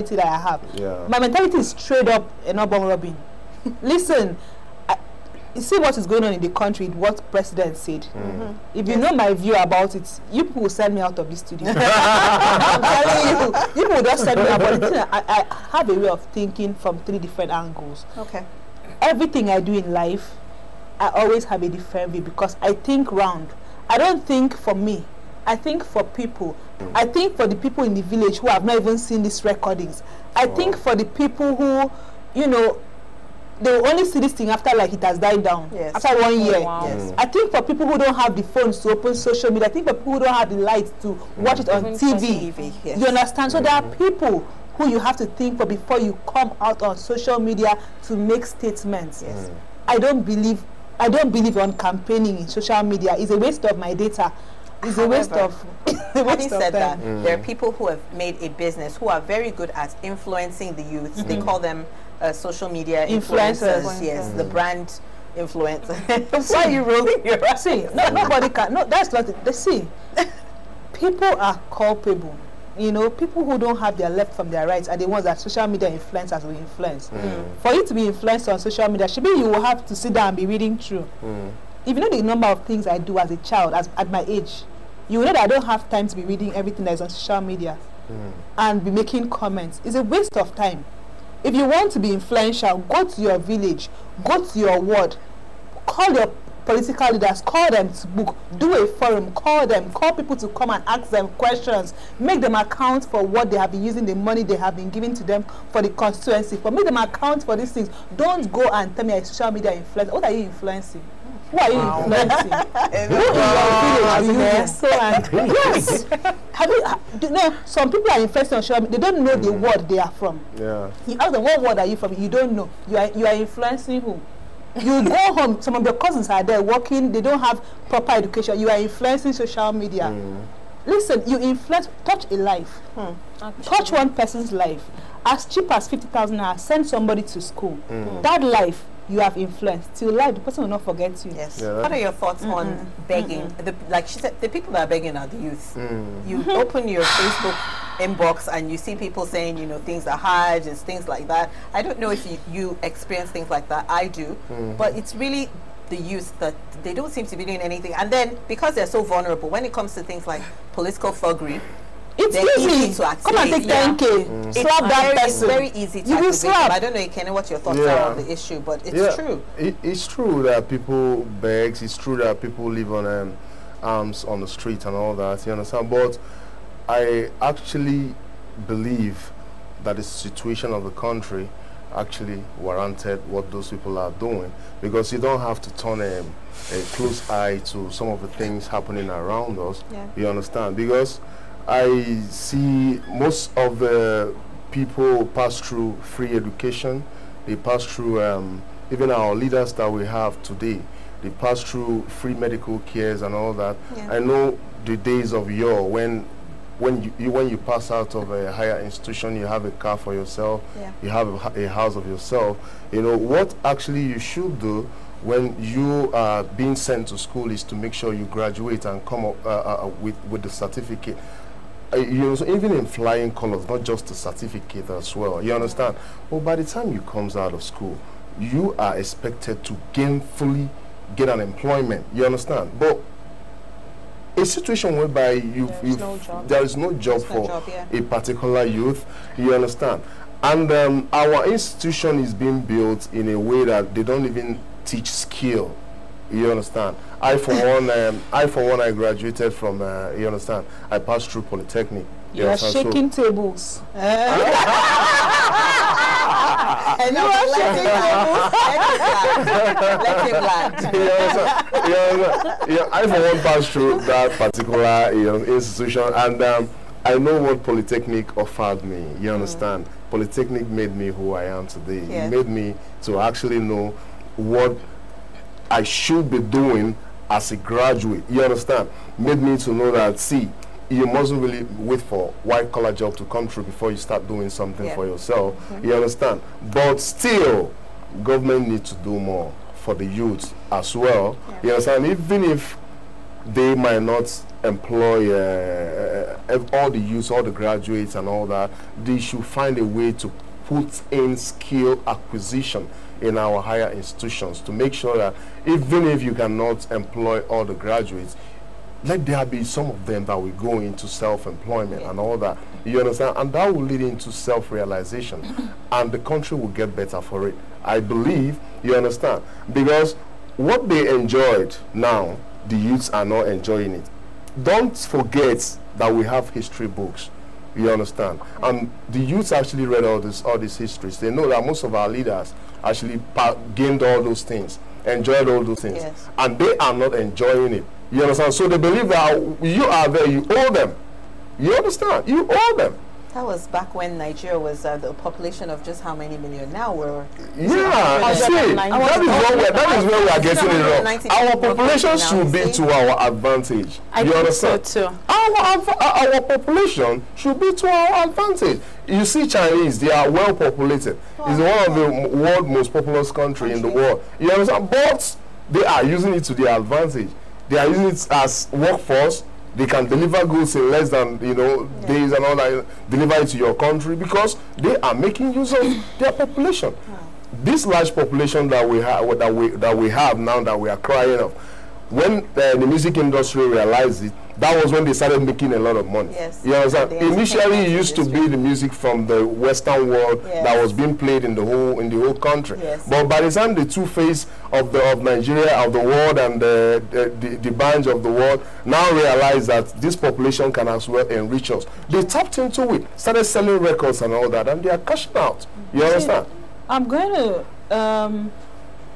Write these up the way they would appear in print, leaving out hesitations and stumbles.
that I have. My mentality is straight up and not bomb robbing. Listen, you see what is going on in the country, what president said. If you know my view about it, you people will send me out of this studio. I'm telling you, you people will just send me out. But I have a way of thinking from 3 different angles. Okay. Everything I do in life, I always have a different view because I think round. I don't think for me. I think for people. I think for the people in the village who have not even seen these recordings. I think for the people who, you know, they will only see this thing after like it has died down. After 1 year. I think for people who don't have the phones to open social media, I think for people who don't have the lights to watch it on TV. You understand? So there are people who you have to think for before you come out on social media to make statements. I don't believe on campaigning in social media. It's a waste of my data. It's a waste of having said that, there are people who have made a business who are very good at influencing the youth. They call them social media influencers. Yes, the brand influencer. Why are you rolling your eyes? See, nobody can. No, that's not it. See, people are culpable. You know, people who don't have their left from their rights are the ones that social media influencers will influence. For you to be influenced on social media, maybe you will have to sit down and be reading through. If you know the number of things I do as a child, at my age, you will know that I don't have time to be reading everything that is on social media and be making comments. It's a waste of time. If you want to be influential, go to your village, go to your ward, call your political leaders, call them to book, do a forum, call them, call people to come and ask them questions, make them account for what they have been using, the money they have been giving to them for the constituency, for make them account for these things. Don't go and tell me a social media influencer. What are you influencing? Who are you influencing? Who in your village are you so angry? Yes. You know, some people are influencing on social media. They don't know the word they are from. You ask them, what word are you from? You don't know. You are influencing who? You go home, some of your cousins are there working, they don't have proper education. You are influencing social media. Listen, you influence, touch a life. Touch one person's life. As cheap as 50,000 naira, send somebody to school. That life you have influenced till life, the person will not forget you. What are your thoughts on begging? Like she said, the people that are begging are the youth. You open your Facebook inbox and you see people saying, you know, things are hard and things like that. I don't know if you experience things like that. I do, but it's really the youth that they don't seem to be doing anything. And then because they're so vulnerable, when it comes to things like political thuggery, it's easy to activate. Come and take 10K. Slap that person. It's very easy to you will slap. I don't know, Kenny, what your thoughts are on the issue, but it's true. It's true that people beg. It's true that people live on arms on the street and all that. You understand? But I actually believe that the situation of the country actually warranted what those people are doing, because you don't have to turn a close eye to some of the things happening around us. You understand? Because I see most of the people pass through free education. They pass through, even our leaders that we have today, they pass through free medical cares and all that. I know the days of yore when you pass out of a higher institution, you have a car for yourself, you have a house of yourself. You know, what actually you should do when you are being sent to school is to make sure you graduate and come up with the certificate. You know, so even in flying colors, not just the certificate as well, you understand? Well, by the time you comes out of school, you are expected to gainfully get an employment, you understand? But a situation whereby there is no job for a particular youth, you understand? And our institution is being built in a way that they don't even teach skill. You understand? I for one, I graduated from. You understand? I passed through Polytechnic. You are shaking tables. And you are shaking tables. Let him land. I for one passed through that particular institution, and I know what Polytechnic offered me. You understand? Polytechnic made me who I am today. It made me to actually know what I should be doing as a graduate. You understand? Made me to know that, see, you mustn't really wait for white-collar job to come through before you start doing something for yourself. You understand? But still, government needs to do more for the youth as well. You understand? Even if they might not employ all the youth, all the graduates and all that. They should find a way to put in skill acquisition in our higher institutions to make sure that even if you cannot employ all the graduates, let there be some of them that will go into self-employment and all that. You understand? And that will lead into self-realization and the country will get better for it. I believe, you understand? Because what they enjoyed now, the youths are not enjoying it. Don't forget that we have history books. You understand? And the youths actually read all these histories. They know that most of our leaders actually gained all those things, enjoyed all those things. Yes. And they are not enjoying it. You understand? So they believe that you are there, you owe them. You understand? You owe them. That was back when Nigeria was the population of just how many million? Now we're... Yeah, see, that is where we are getting it wrong. Our population should be to our advantage. You understand? So too. Our population should be to our advantage. You see Chinese, they are well populated. It's one of the world's most populous country in the world. You understand? But they are using it to their advantage. They are using it as workforce. They can deliver goods in less than days and all that, deliver it to your country because they are making use of their population. This large population that we have now that we are crying of, when the music industry realized it, that was when they started making a lot of money. Yes. You understand? Initially, it used to be the music from the Western world that was being played in the whole country. Yes. But by the time the two face of Nigeria, of the world, and the bunch of the world now realize that this population can as well enrich us, they tapped into it, started selling records and all that, and they are cashing out. You understand? I'm going to.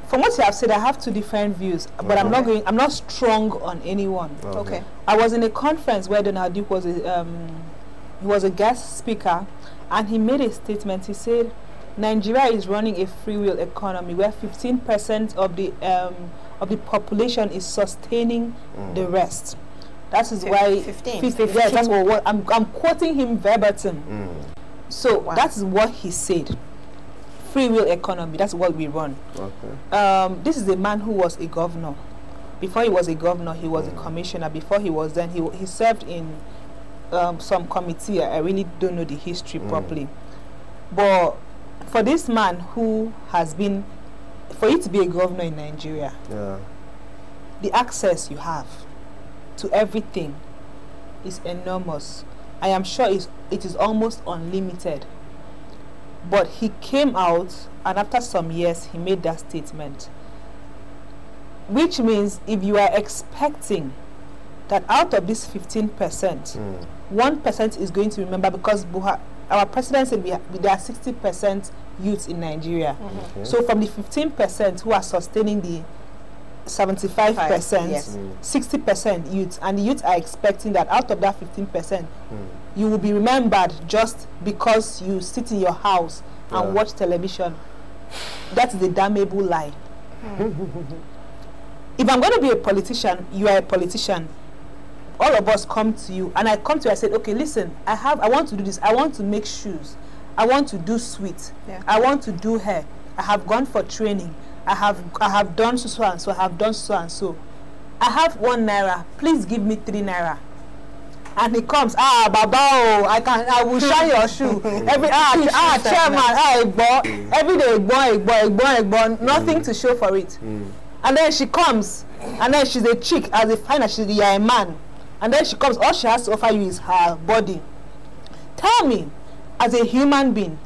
From what you have said, I have two different views, but I'm not strong on any one. Okay. I was in a conference where Donald Duke was he was a guest speaker, and he made a statement. He said, Nigeria is running a free will economy where 15% of the population is sustaining the rest. That is why 15. Yeah, that's what I'm quoting him verbatim. So that is what he said. Free will economy, that's what we run. Okay. This is a man who was a governor. Before he was a governor, he was a commissioner. Before he was then, he served in some committee. I really don't know the history properly. But for this man who has been, for you to be a governor in Nigeria, the access you have to everything is enormous. I am sure it is almost unlimited. But he came out, and after some years, he made that statement. Which means if you are expecting that out of this 15%, 1% is going to remember, because our president said there are 60% youths in Nigeria. Okay. So from the 15% who are sustaining the 75%, 60% youths, and the youths are expecting that out of that 15%, you will be remembered just because you sit in your house and watch television. That's the damnable lie. If I'm going to be a politician, you are a politician. All of us come to you, and I come to you, I said, okay, listen, I want to do this. I want to make shoes. I want to do sweet. I want to do hair. I have gone for training. I have done so and so. I have done so and so. I have 1 naira. Please give me 3 naira. And he comes, Baba, I will shine your shoe. Chairman, every day, nothing to show for it. And then she comes, and then she's a chick, as a finer, you're a man. And then she comes, all she has to offer you is her body. Tell me, as a human being,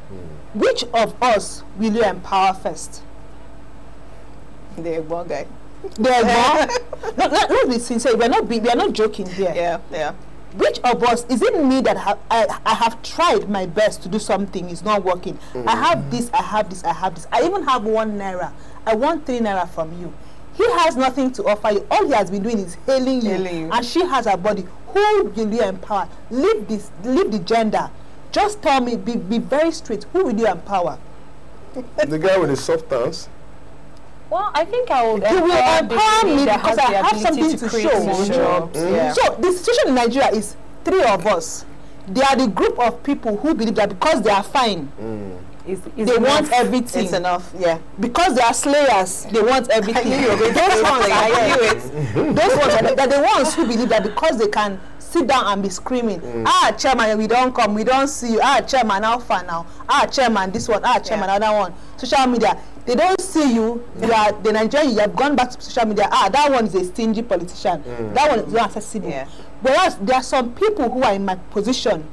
which of us will you empower first? The one guy. The one? Let's be sincere, we are not joking here. Yeah. Which of us, is it me that I have tried my best to do something, it's not working? I have this, I have this, I have this. I even have 1 naira. I want 3 naira from you. He has nothing to offer you. All he has been doing is hailing you. And she has her body. Who will you empower? Leave the gender. Just tell me, be very straight. Who will you empower? The guy with the soft hands. Well, I think I would empower me because I have something to show. So the situation in Nigeria is 3 of us. They are the group of people who believe that because they are fine, they want everything. It's enough, yeah. Because they are slayers, they want everything. I knew you were going to say something. I knew it. Those ones are the ones who believe that because they can sit down and be screaming, chairman, we don't come, we don't see you, chairman, how far now, chairman, this one, chairman, another one. Social media, they don't see you, you are the Nigerian, you have gone back to social media, that one is a stingy politician, that one is not accessible. Yeah. Whereas there are some people who are in my position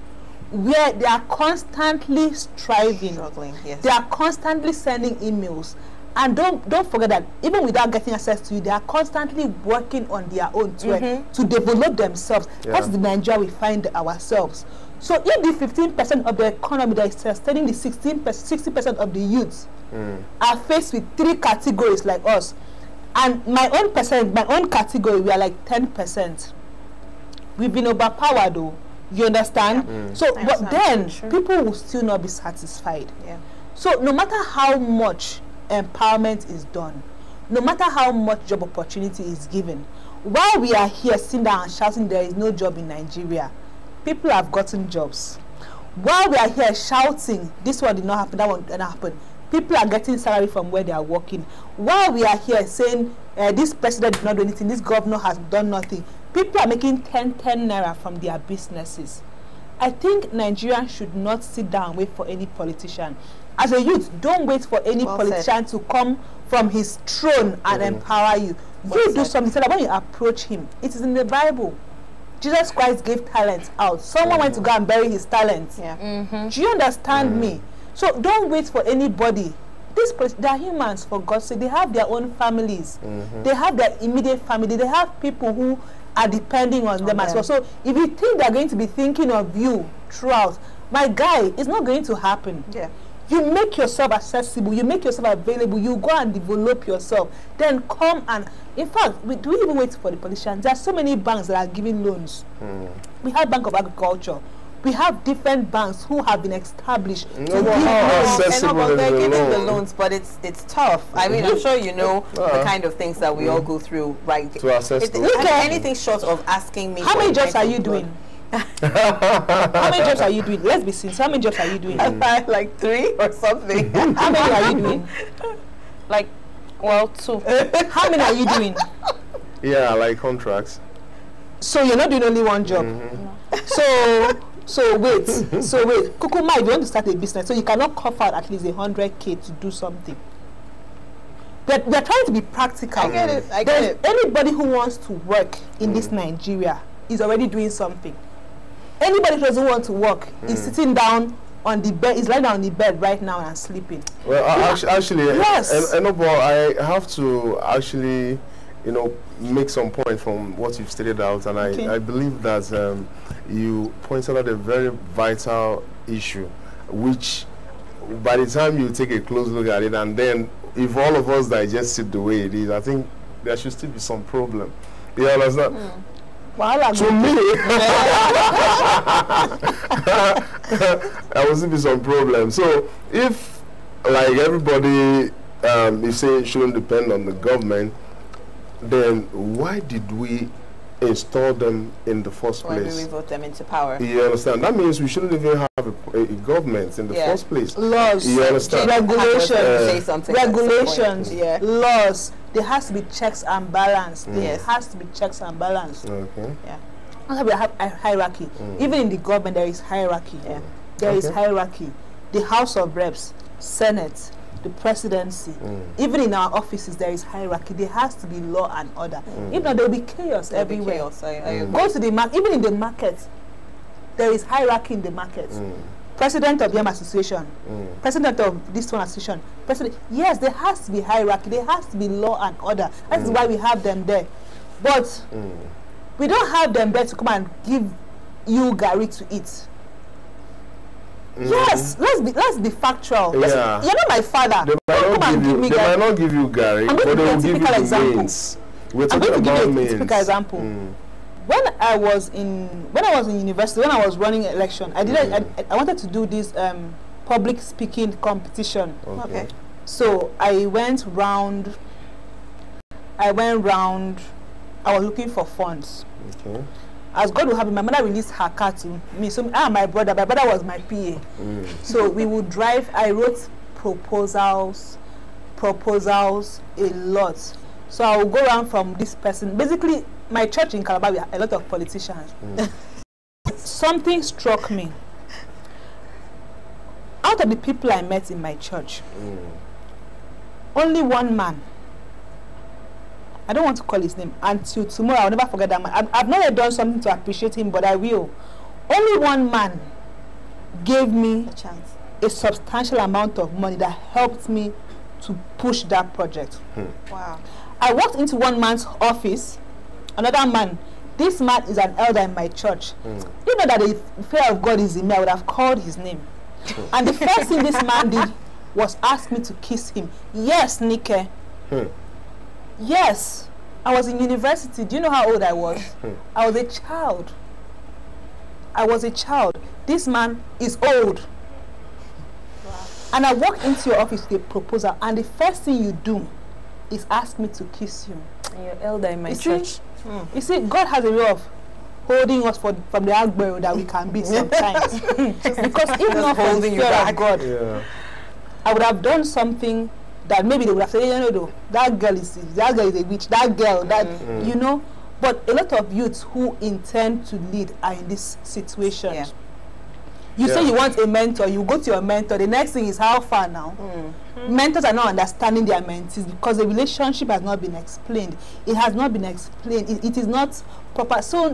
where they are constantly struggling, yes. They are constantly sending emails. And don't forget that even without getting access to you, they are constantly working on their own to develop themselves. Yeah. That's the Nigeria we find ourselves. So if the 15% of the economy that is sustaining the 60% of the youths are faced with 3 categories like us, and my own category, we are like 10%. We've been overpowered though. You understand? Yeah. So, but then people will still not be satisfied. Yeah. So no matter how much empowerment is done, no matter how much job opportunity is given, while we are here sitting down and shouting there is no job in Nigeria, people have gotten jobs. While we are here shouting this one did not happen, that one did not happen, people are getting salary from where they are working. While we are here saying this president did not do anything, this governor has done nothing, people are making 10 naira from their businesses. I think Nigerians should not sit down and wait for any politician. As a youth, don't wait for any politician to come from his throne and empower you. You do something so that when you approach him, it is in the Bible. Jesus Christ gave talents out. Someone went to go and bury his talents. Yeah. Do you understand me? So don't wait for anybody. They are humans, for God's sake. They have their own families. They have their immediate family. They have people who are depending on them as well. So if you think they're going to be thinking of you throughout, my guy, it's not going to happen. Yeah. You make yourself accessible, you make yourself available, you go and develop yourself, then come and, in fact, do we even wait for the politicians? There are so many banks that are giving loans. We have Bank of Agriculture. We have different banks who have been established to give loans. They're giving the loans, but it's tough. I mean, I'm sure you know the kind of things that we all go through, right? To assess anything short of asking me. How many jobs are you doing? How many jobs are you doing? Let's be sincere. How many jobs are you doing? Like 3 or something. How many are you doing? Like, well, 2. How many are you doing? Yeah, like contracts. So you're not doing only one job. So wait. Kukuma, if you want to start a business, so you cannot cough out at least 100K to do something. They're trying to be practical. I get it. Anybody who wants to work in this Nigeria is already doing something. Anybody who doesn't want to work is sitting down on the bed, is lying down on the bed right now and sleeping. Well, actually, yes. I have to actually, make some point from what you've stated out, and I believe that you pointed out a very vital issue, which by the time you take a close look at it, and then if all of us digest it the way it is, I think there should still be some problem. You understand? To me, there will still be some problem. So if, like everybody, you say it shouldn't depend on the government, then why did we install them in the first place? Why did we vote them into power? You understand? That means we shouldn't even have a government in the first place. Laws, you understand? Regulations, laws. There has to be checks and balance. There has to be checks and balance. Okay. Yeah. Also, we have a hierarchy. Even in the government, there is hierarchy. Yeah. There is hierarchy. The House of Reps, Senate, the presidency. Even in our offices, there is hierarchy. There has to be law and order. If not, there will be chaos everywhere. Go to the market. Even in the market, there is hierarchy in the market. President of the association, president of this one association, president. Yes, there has to be hierarchy. There has to be law and order. That's why we have them there. But we don't have them there to come and give you Gary to eat. Yes, let's be factual. You're not my father. They might not give you Gary, but they will give you the means. We're talking about means. A typical example. When I was in university, when I was running an election, I wanted to do this public speaking competition. Okay. So I went round. I was looking for funds. Okay. as God will have it, my mother released her car to me. So my brother was my PA. So we would drive. I wrote proposals a lot. So I will go around from this person. Basically, my church in Calabar, we have a lot of politicians. Something struck me. Out of the people I met in my church, only one man, I don't want to call his name, until tomorrow I'll never forget that man. I've not yet done something to appreciate him, but I will. Only one man gave me a substantial amount of money that helped me to push that project. Wow. I walked into one man's office, another man. This man is an elder in my church. You know that the fear of God is in me. I would have called his name. And the first thing this man did was ask me to kiss him. Yes, Nike. Yes. I was in university. Do you know how old I was? I was a child. I was a child. This man is old. Wow. And I walked into your office with a proposal, and the first thing you do is ask me to kiss you. You're elder in my church. You see, God has a way of holding us from the outbreak that we can be sometimes. Because if not for the fear of God, I would have done something that maybe they would have said, no, that girl is a witch, that girl, that, you know. But a lot of youths who intend to lead are in this situation. You say you want a mentor, you go to your mentor, the next thing is how far now? Mentors are not understanding their mentees because the relationship has not been explained. It has not been explained. It is not proper. So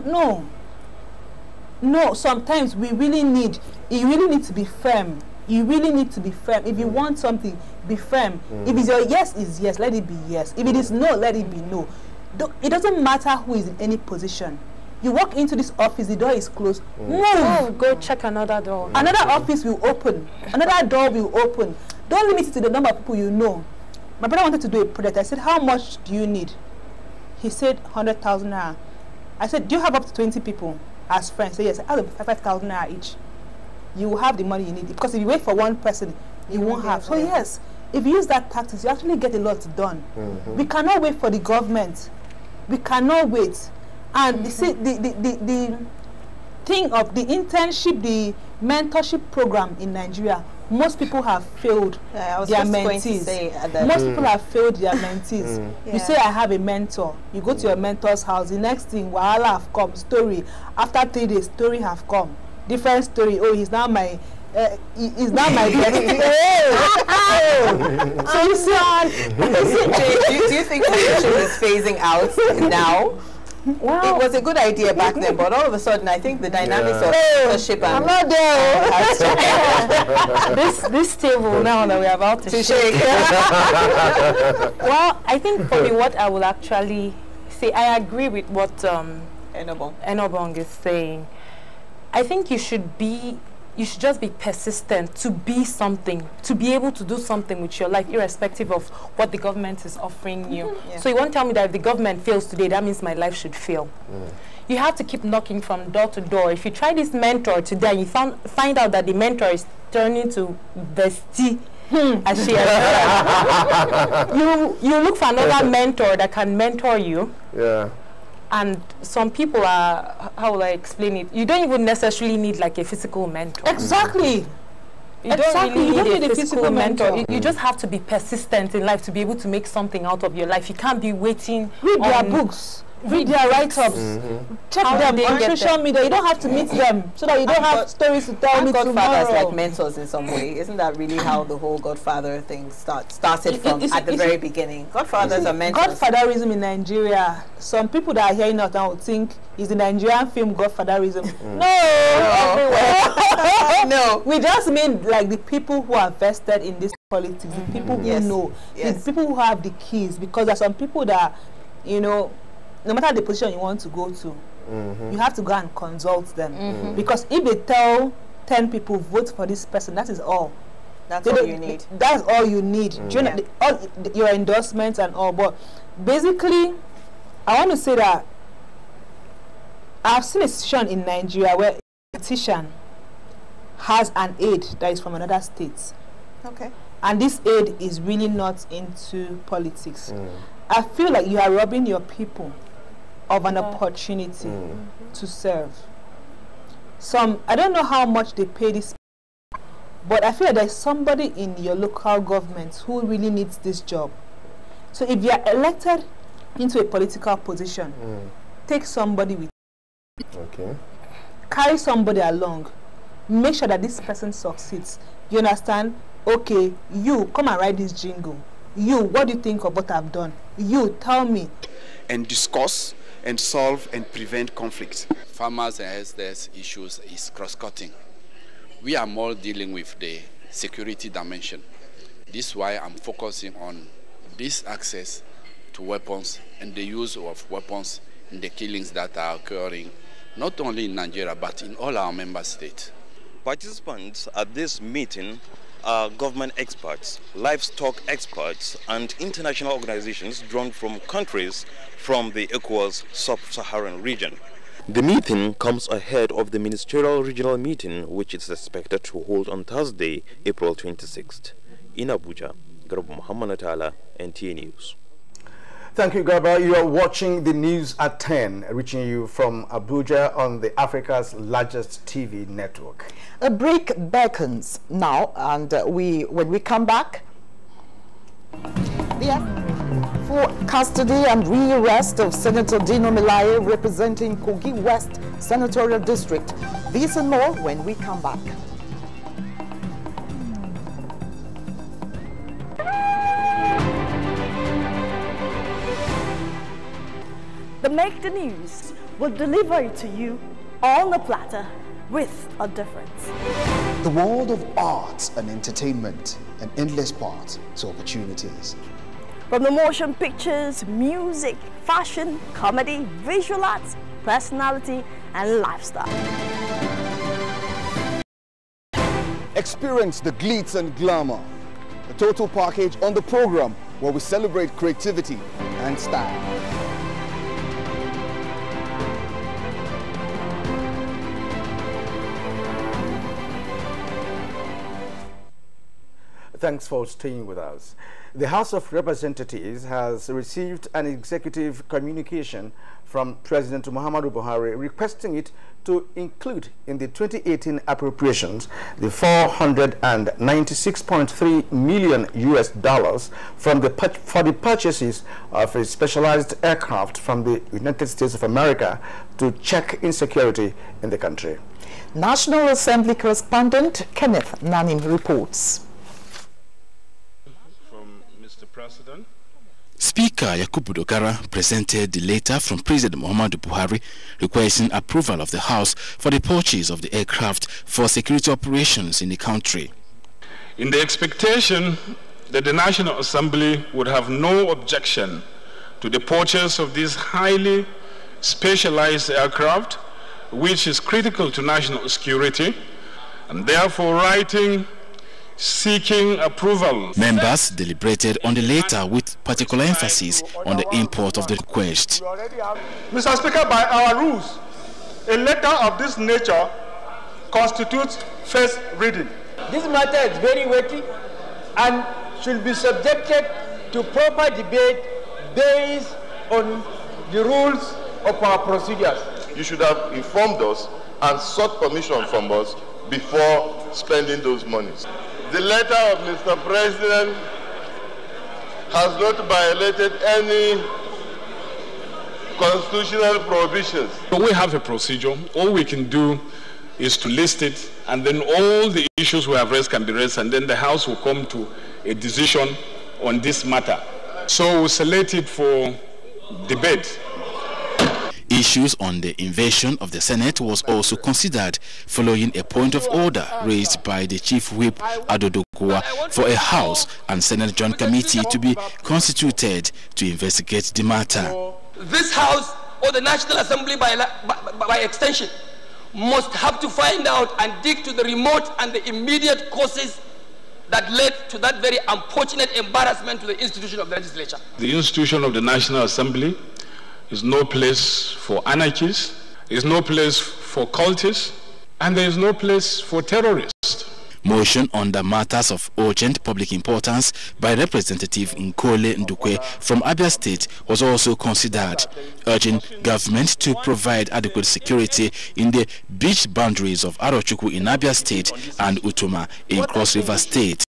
no, sometimes you really need to be firm. You really need to be firm. If you want something, be firm. If it's your yes is yes, let it be yes. If it is no, let it be no. It doesn't matter who is in any position. You walk into this office, the door is closed. Move. Go check another door. Another office will open. Another door will open. Don't limit it to the number of people you know. My brother wanted to do a project. I said, how much do you need? He said, 100,000 naira. I said, do you have up to 20 people as friends? He said, yes, I have 5,000 naira each. You will have the money you need. Because if you wait for one person, you won't have. So yes, if you use that tactics, you actually get a lot done. We cannot wait for the government. We cannot wait. And you see, the thing of the internship, the mentorship program in Nigeria, most people have failed their mentees. Most people have failed their mentees. You say, I have a mentor. You go to your mentor's house. The next thing, wahala have come, story. After 3 days, story have come. Different story. Oh, he's now my he's not my bestie. So you see, do you think leadership is phasing out now? Well, it was a good idea back then, but all of a sudden, I think the dynamics of leadership and I'm not there. this table now that we're about to shake. Well, I think for me, what I will actually say, I agree with what Enobong is saying. I think you should just be persistent to be something, to be able to do something with your life, irrespective of what the government is offering you. So you won't tell me that if the government fails today, that means my life should fail. You have to keep knocking from door to door. If you try this mentor today and you find out that the mentor is turning to bestie, as she has said, you look for another mentor that can mentor you. And some people are, how will I explain it? You don't even necessarily need like a physical mentor. Exactly. You don't really need a physical mentor. You just have to be persistent in life to be able to make something out of your life. You can't be waiting. Read their books. Read their write-ups. Check them on social media. You don't have to meet them so that you don't have stories to tell me tomorrow. Godfathers like mentors in some way. Isn't that really how the whole Godfather thing started from at the very beginning? Godfathers are mentors. Godfatherism in Nigeria. Some people that are hearing us now would think is the Nigerian film Godfatherism. No. We just mean like the people who are vested in this politics, the people who know, the people who have the keys. Because there are some people that, you know, no matter the position you want to go to, you have to go and consult them. Because if they tell 10 people, vote for this person, that is all. That's all you need. That's all you need. All your endorsements and all. But basically, I want to say that I've seen a situation in Nigeria where a politician has an aide that is from another state. And this aide is really not into politics. I feel like you are robbing your people of an opportunity to serve. I don't know how much they pay this, but I feel like there's somebody in your local government who really needs this job. So if you are elected into a political position, take somebody with you. Okay. Carry somebody along. Make sure that this person succeeds. You understand? Okay, you come and write this jingle. You, what do you think of what I've done? You, tell me. And discuss and solve and prevent conflicts. Farmers and SDS issues is cross-cutting. We are more dealing with the security dimension. This is why I'm focusing on this access to weapons and the use of weapons in the killings that are occurring not only in Nigeria but in all our member states. Participants at this meeting are government experts, livestock experts, and international organizations drawn from countries from the ECOWAS sub-Saharan region. The meeting comes ahead of the ministerial regional meeting, which is expected to hold on Thursday, April 26th. In Abuja, Garba Muhammad Atala, NTA News. Thank you, Garba. You are watching the news at 10, reaching you from Abuja on the Africa's largest TV network. A break beckons now, and when we come back, for custody and rearrest of Senator Dino Melaye representing Kogi West Senatorial District. This and more when we come back. The Make the News will deliver it to you on the platter with a difference. The world of arts and entertainment, an endless path to opportunities. From the motion pictures, music, fashion, comedy, visual arts, personality, and lifestyle. Experience the glitz and glamour, a total package on the program where we celebrate creativity and style. Thanks for staying with us. The House of Representatives has received an executive communication from President Muhammadu Buhari requesting it to include in the 2018 appropriations the $496.3 million for the purchases of a specialized aircraft from the United States of America to check insecurity in the country. National Assembly correspondent Kenneth Nanim reports. President. Speaker Yakubu Dogara presented the letter from President Muhammadu Buhari requesting approval of the House for the purchase of the aircraft for security operations in the country. In the expectation that the National Assembly would have no objection to the purchase of this highly specialized aircraft, which is critical to national security, and therefore seeking approval. Members deliberated on the letter with particular emphasis on the import of the request. Mr. Speaker, by our rules, a letter of this nature constitutes first reading. This matter is very weighty and should be subjected to proper debate based on the rules of our procedures. You should have informed us and sought permission from us before spending those monies. The letter of Mr. President has not violated any constitutional provisions. So we have a procedure. All we can do is to list it, and then all the issues we have raised can be raised, and then the House will come to a decision on this matter. So we'll select it for debate. Issues on the invasion of the Senate was also considered following a point of order raised by the Chief Whip Adodogwa for a House and Senate Joint Committee to be constituted to investigate the matter. This House or the National Assembly by extension must have to find out and dig to the remote and the immediate causes that led to that very unfortunate embarrassment to the institution of the legislature. The institution of the National Assembly is no place for anarchists, is no place for cultists, and there is no place for terrorists. Motion on the matters of urgent public importance by Representative Nkole Ndukwe from Abia State was also considered, urging government to provide adequate security in the beach boundaries of Arochukwu in Abia State and Utuma in Cross River State,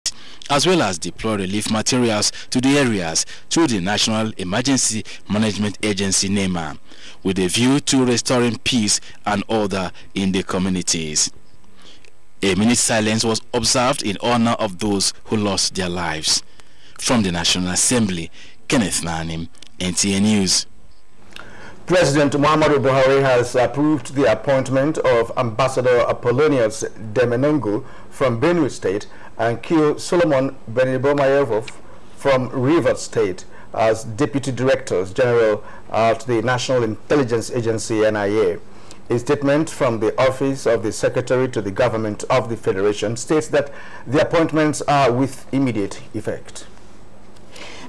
as well as deploy relief materials to the areas through the National Emergency Management Agency NEMA, with a view to restoring peace and order in the communities. A minute's silence was observed in honor of those who lost their lives. From the National Assembly, Kenneth Nanim, NTA News. President Muhammadu Buhari has approved the appointment of Ambassador Apollonius Demenongo from Benue State and Kio Solomon Benibomayevov from Rivers State as Deputy Directors General at the National Intelligence Agency NIA. A statement from the Office of the Secretary to the Government of the Federation states that the appointments are with immediate effect.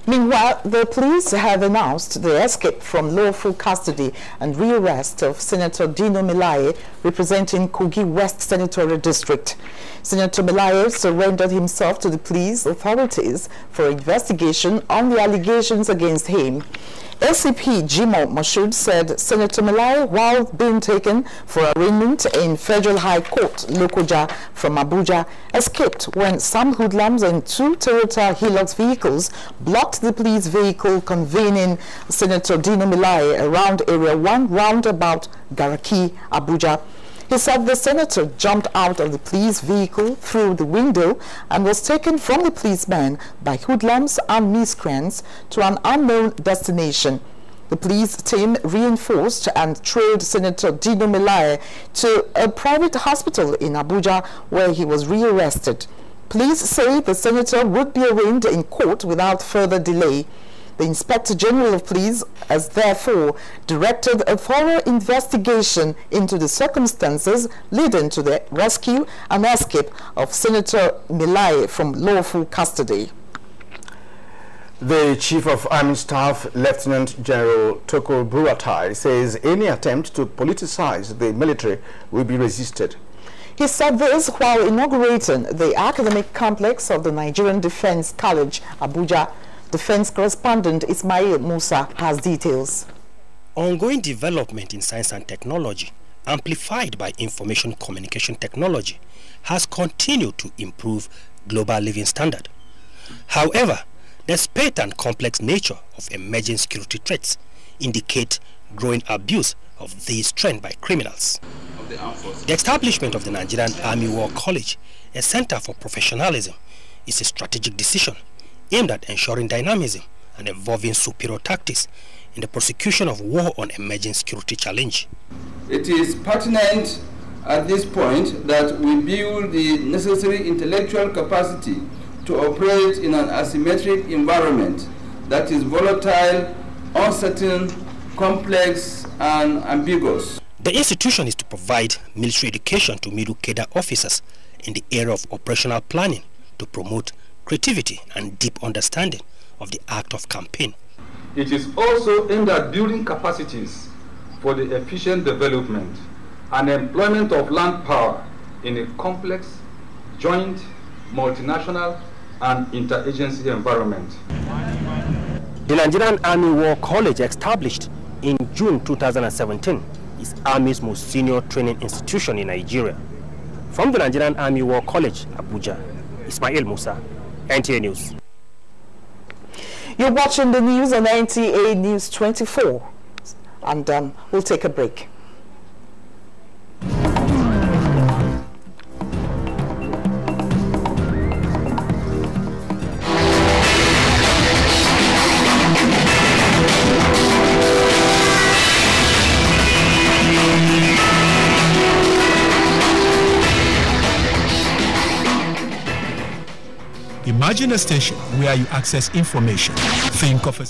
Meanwhile, the police have announced the escape from lawful custody and rearrest of Senator Dino Melaye, representing Kogi West Senatorial District. Senator Melaye surrendered himself to the police authorities for investigation on the allegations against him. ACP Jimo Moshood said Senator Melaye, while being taken for arraignment in Federal High Court, Lokoja from Abuja, escaped when some hoodlums and 2 Toyota Hilux vehicles blocked the police vehicle convening Senator Dino Melaye around Area 1 roundabout Garaki, Abuja. He said the senator jumped out of the police vehicle through the window and was taken from the policemen by hoodlums and miscreants to an unknown destination. The police team reinforced and trailed Senator Dino Melaye to a private hospital in Abuja where he was rearrested. Police say the senator would be arraigned in court without further delay. The Inspector General of Police has therefore directed a thorough investigation into the circumstances leading to the rescue and escape of Senator Melaye from lawful custody. The Chief of Army Staff, Lieutenant General Toko Buratai, says any attempt to politicize the military will be resisted. He said this while inaugurating the academic complex of the Nigerian Defense College, Abuja. Defense correspondent Ismail Musa has details. Ongoing development in science and technology, amplified by information communication technology, has continued to improve global living standard. However, the spate and complex nature of emerging security threats indicate growing abuse of these trends by criminals. The establishment of the Nigerian Army War College, a center for professionalism, is a strategic decision aimed at ensuring dynamism and evolving superior tactics in the prosecution of war on emerging security challenge. It is pertinent at this point that we build the necessary intellectual capacity to operate in an asymmetric environment that is volatile, uncertain, complex, and ambiguous. The institution is to provide military education to middle cadre officers in the area of operational planning to promote creativity and deep understanding of the act of campaign. It is also aimed at building capacities for the efficient development and employment of land power in a complex, joint, multinational, and interagency environment. The Nigerian Army War College, established in June 2017, is Army's most senior training institution in Nigeria. From the Nigerian Army War College, Abuja, Ismail Musa, NTA News. You're watching the news on NTA News 24, and we'll take a break. Imagine a station where you access information. Think of a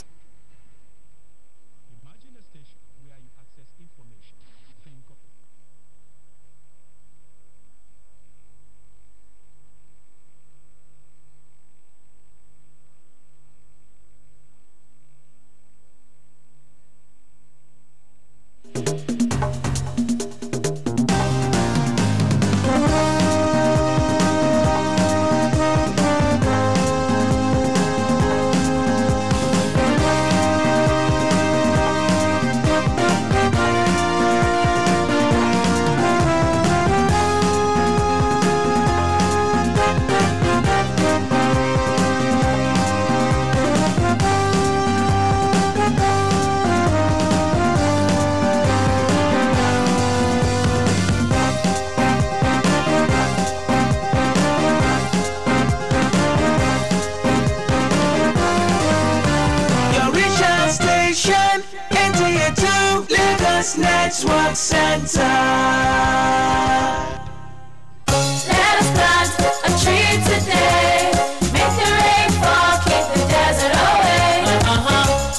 Network Center. Let us plant a tree today. Make the rain fall, keep the desert away.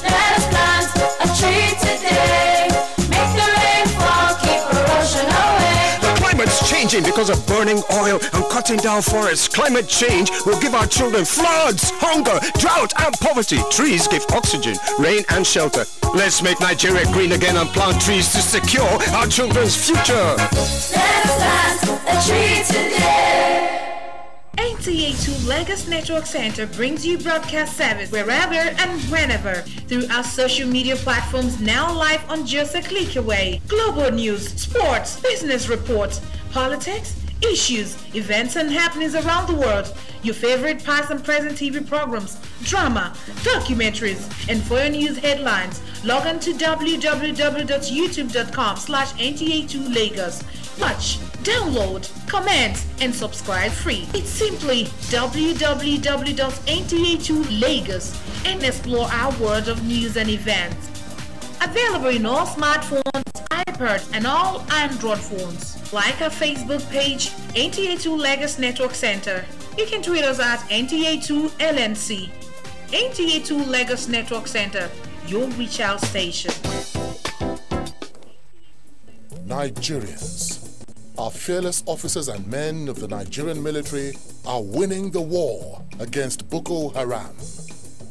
Let us plant a tree today. Make the rain fall, keep erosion away. The climate's changing because of burning oil and cutting down forests. Climate change will give our children floods, hunger, drought, and poverty. Trees give oxygen, rain, and shelter. Let's make Nigeria green again and plant trees to secure our children's future. Let us plant a tree today. NTA2Lagos Network Center brings you broadcast service wherever and whenever through our social media platforms, now live on just a click away. Global news, sports, business reports, politics, issues, events and happenings around the world, your favorite past and present TV programs, drama, documentaries, and for your news headlines, log on to www.youtube.com/NTA2Lagos. Watch, download, comment, and subscribe free. It's simply www.NTA2Lagos and explore our world of news and events. Available in all smartphones, iPads, and all Android phones. Like our Facebook page, NTA2Lagos Network Center. You can tweet us at NTA2LNC. NTA2Lagos Network Center, your reach out station. Nigerians, our fearless officers and men of the Nigerian military are winning the war against Boko Haram.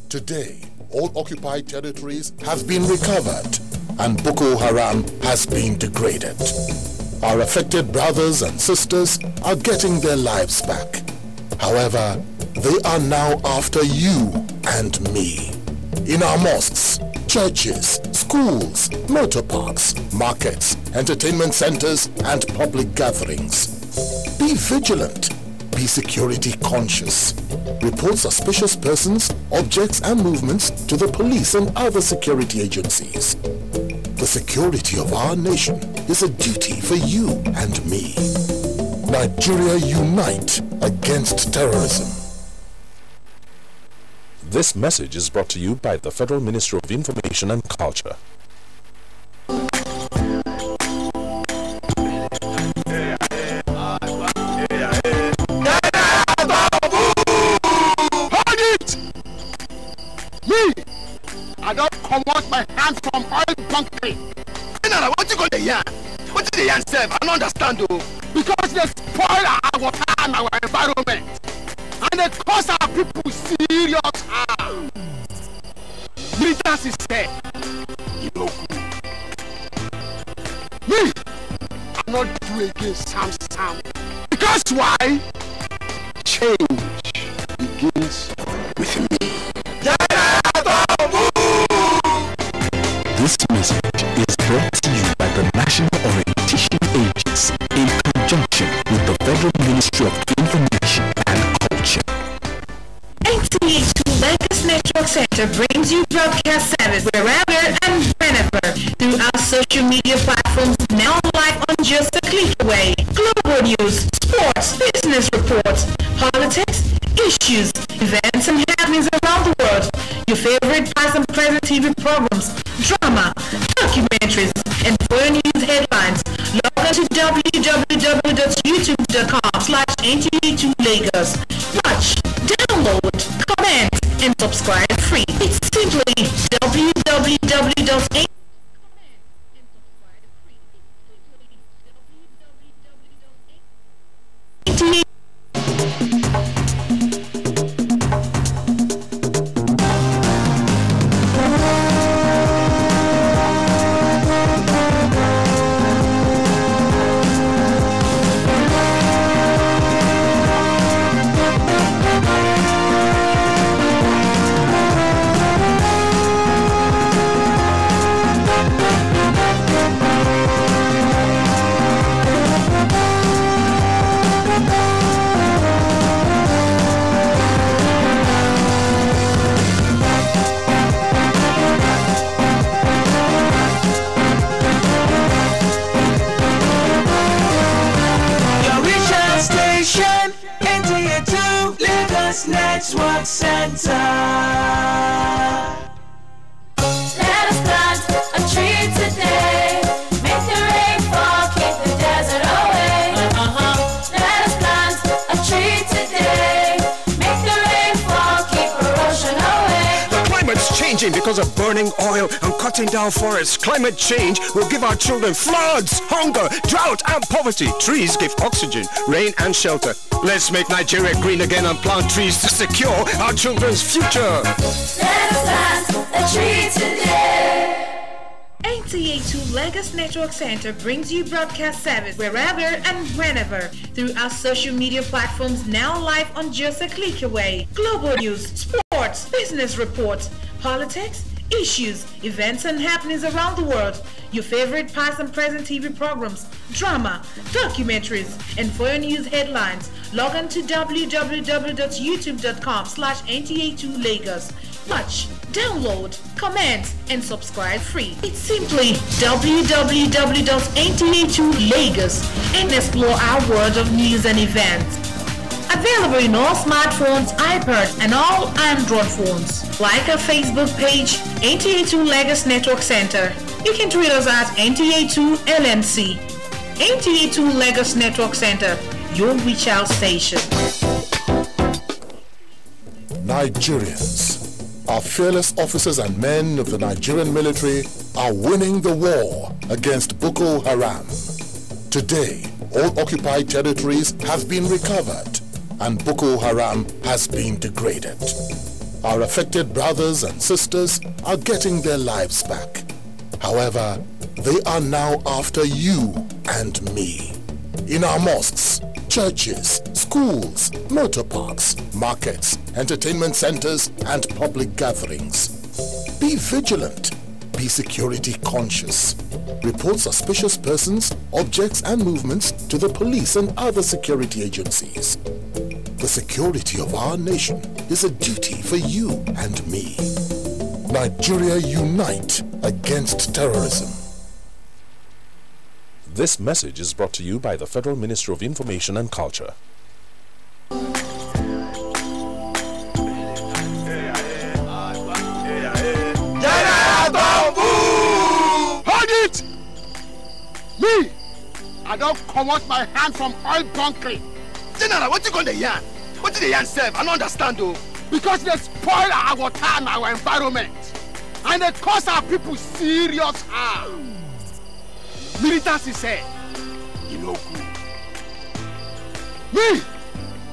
Today, all occupied territories have been recovered and Boko Haram has been degraded. Our affected brothers and sisters are getting their lives back. However, they are now after you and me. In our mosques, churches, schools, motor parks, markets, entertainment centers, and public gatherings. Be vigilant. Be security conscious. Report suspicious persons, objects, and movements to the police and other security agencies. The security of our nation is a duty for you and me. Nigeria, unite against terrorism. This message is brought to you by the Federal Ministry of Information and Culture. I don't come out my hands from oil bunkering. What you got the yarn? What did the yarn say? I don't understand though. Because they spoil our water and our environment. And they cause our people serious harm. Militants is there. You know good. Me, I'm not doing against Sam. Because why? Change begins with me. This message is brought to you by the National Orientation Agency in conjunction with the Federal Ministry of Information and Culture. NTA2Lagos Network Center brings you broadcast service wherever and whenever through our social media platforms, now live on just a click away. Global news, sports, business reports, politics, issues, events and happenings around the world, your favorite past and present TV programs, drama, documentaries, and for your news headlines, log on to www.youtube.com/NTA2Lagos. Watch, download, comment, and subscribe free. It's simply www.NTA2Lagos. Network Center. Let us plant a tree today. Make the changing because of burning oil and cutting down forests. Climate change will give our children floods, hunger, drought and poverty. Trees give oxygen, rain and shelter. Let's make Nigeria green again and plant trees to secure our children's future. Let us plant a tree today. NTA2Lagos Network Center brings you broadcast service wherever and whenever through our social media platforms, now live on just a click away. Global news, sports, business reports, politics, issues, events and happenings around the world, your favorite past and present TV programs, drama, documentaries, and for your news headlines, log on to www.youtube.com/NTA2Lagos. Watch, download, comment, and subscribe free. It's simply www.NTA2Lagos and explore our world of news and events. Available in all smartphones, iPads, and all Android phones. Like our Facebook page, NTA2Lagos Network Center. You can tweet us at NTA2LNC. NTA2Lagos Network Center, your reach out station. Nigerians, our fearless officers and men of the Nigerian military are winning the war against Boko Haram. Today, all occupied territories have been recovered and Boko Haram has been degraded. Our affected brothers and sisters are getting their lives back. However, they are now after you and me. In our mosques, churches, schools, motor parks, markets, entertainment centers, and public gatherings. Be vigilant. Be security conscious. Report suspicious persons, objects, and movements to the police and other security agencies. The security of our nation is a duty for you and me. Nigeria, unite against terrorism. This message is brought to you by the Federal Ministry of Information and Culture. Hold it! Me, I don't come out my hand from oil bunkering. General, what you going to yarn? What did the yarn say? I don't understand though. Because they spoil our water and our environment. And they cause our people serious harm. Militants said, you know good. Me,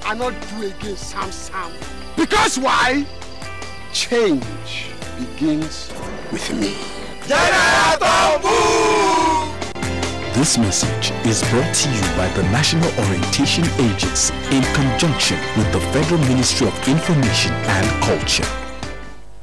I not do again Sam. Because why? Change begins with me. This message is brought to you by the National Orientation Agency in conjunction with the Federal Ministry of Information and Culture.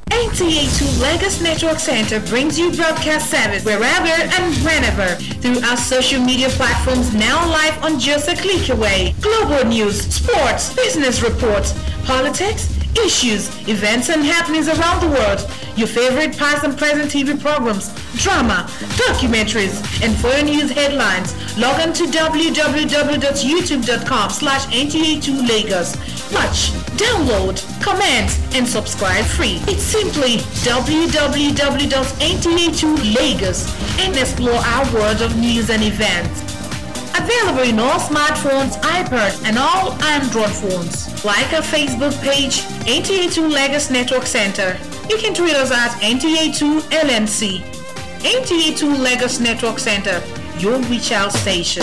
NTA2Lagos Network Center brings you broadcast service wherever and whenever through our social media platforms, now live on just a click away. Global news, sports, business reports, politics, issues, events and happenings around the world, your favorite past and present TV programs, drama, documentaries, and for your news headlines, log on to www.youtube.com/NTA2Lagos. Watch, download, comment, and subscribe free. It's simply www.NTA2Lagos and explore our world of news and events. Available in all smartphones, iPads, and all Android phones. Like our Facebook page, NTA2Lagos Network Center. You can tweet us at NTA2LNC. NTA2Lagos Network Center, your reach out station.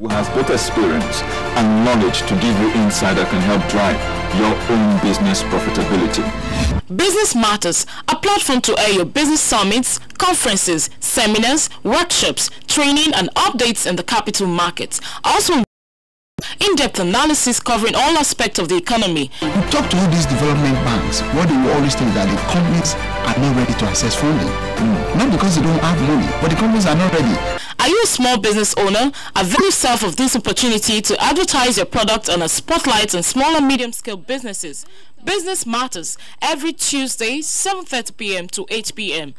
Who has both experience and knowledge to give you insight that can help drive your own business profitability. Business Matters, a platform to air your business summits, conferences, seminars, workshops, training, and updates in the capital markets. Also, in-depth analysis covering all aspects of the economy. You talk to all these development banks, what they will always think that the companies are not ready to access funding. Not because they don't have money, but the companies are not ready. Are you a small business owner? Avail yourself of this opportunity to advertise your product on a spotlight on small and medium-scale businesses. Business Matters, every Tuesday, 7:30 p.m. to 8 p.m.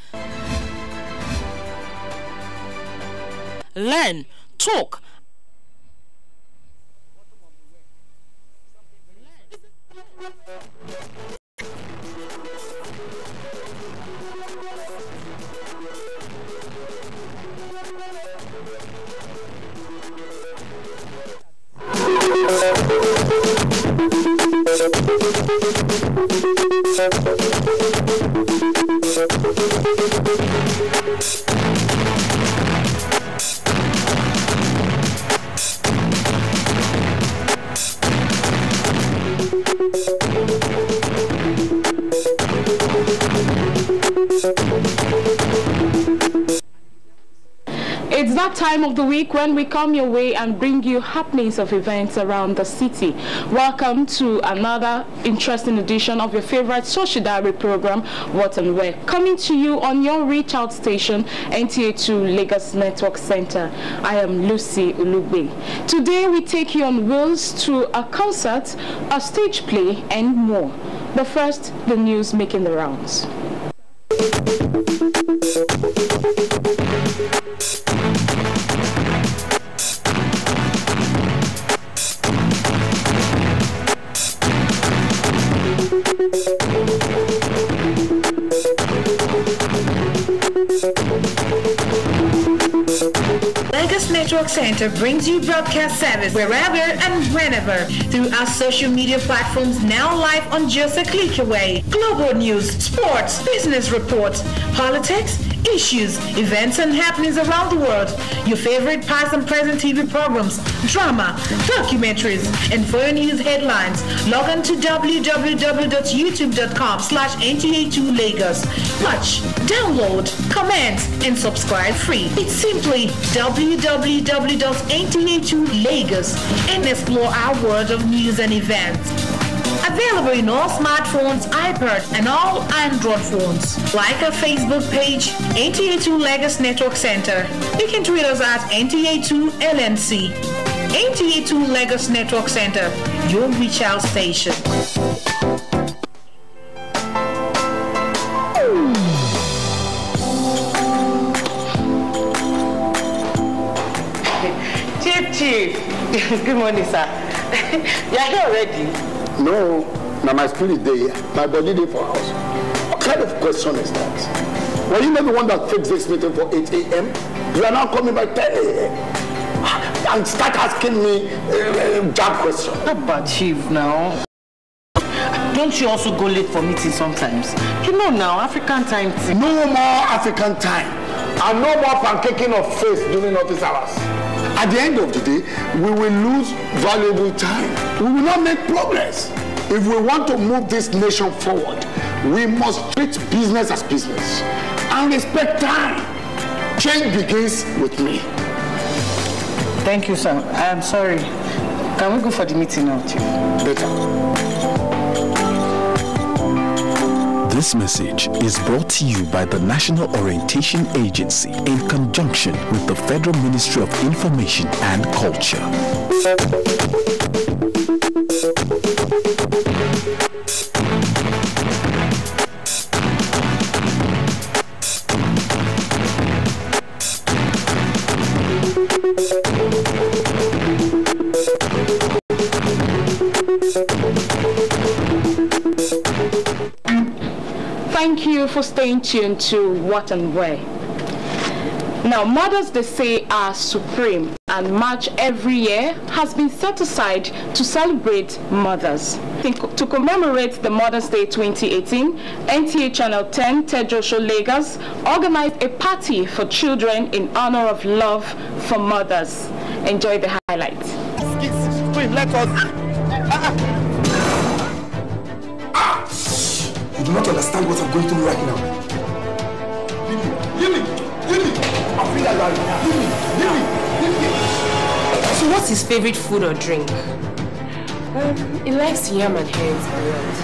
Learn, talk, It's that time of the week when we come your way and bring you happenings of events around the city. Welcome to another interesting edition of your favorite social diary program, What and Where, coming to you on your reach out station, NTA2Lagos Network Center. I am Lucy Ulugbe. Today we take you on wheels to a concert, a stage play, and more. But first, the news making the rounds. Lagos Network Center brings you broadcast service wherever and whenever through our social media platforms, now live on just a click away. Global news, sports, business reports, politics, issues, events and happenings around the world, your favorite past and present TV programs, drama, documentaries, and foreign news headlines. Log on to www.youtube.com/NTA2Lagos. Watch, download, comment, and subscribe free. It's simply www.NTA2Lagos and explore our world of news and events. Available in all smartphones, iPads, and all Android phones. Like our Facebook page, NTA2Lagos Network Center. You can tweet us at NTA2LNC. NTA2Lagos Network Center, your reach out station. Chief, good morning, sir. You are here already? No, now my spirit day, my body day for house. What kind of question is that? Were you not the one that fixed this meeting for 8 a.m.? You are now coming by 10 a.m. and start asking me job questions. But Chief, now. Don't you also go late for meetings sometimes? You know now, African time. No more African time. And no more pancaking of face during office hours. At the end of the day, we will lose valuable time. We will not make progress. If we want to move this nation forward, we must treat business as business and respect time. Change begins with me. Thank you, sir. I am sorry. Can we go for the meeting now, Chief? Better. This message is brought to you by the National Orientation Agency in conjunction with the Federal Ministry of Information and Culture. Thank you for staying tuned to What and Where. Now, Mothers, they say, are supreme, and March every year has been set aside to celebrate mothers. To commemorate the Mother's Day 2018, NTA Channel 10, NTA2Lagos, organized a party for children in honor of love for mothers. Enjoy the highlights. Let us. You do not understand what I'm going through right now. Leave me. I feel like leave me. So what's his favorite food or drink? He likes yam and hens boiled.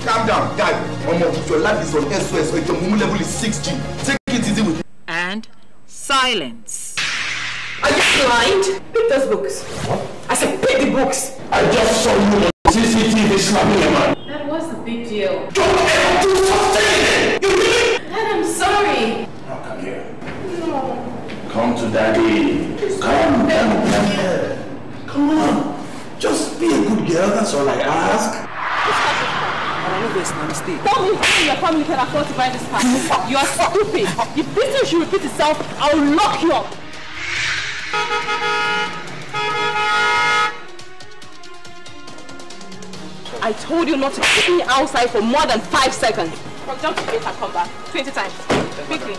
Calm down, guy. If your life is on SOS or if your moon level is 6G, take it easy with me. And silence. Are you blind? Pick those books. What? I said pick the books. I just saw you on CCTV slapping a man. Dad, what's the big deal? Don't ever do something! You really? Dad, I'm sorry. Now come here. No. Come to daddy. Come down here. Come on. Just be a good girl, that's all I ask. Tell me how your family can afford to buy this car. You are stupid. If this thing should repeat itself, I will lock you up. I told you not to keep me outside for more than 5 seconds. From jump to gate and come back 20 times. Quickly.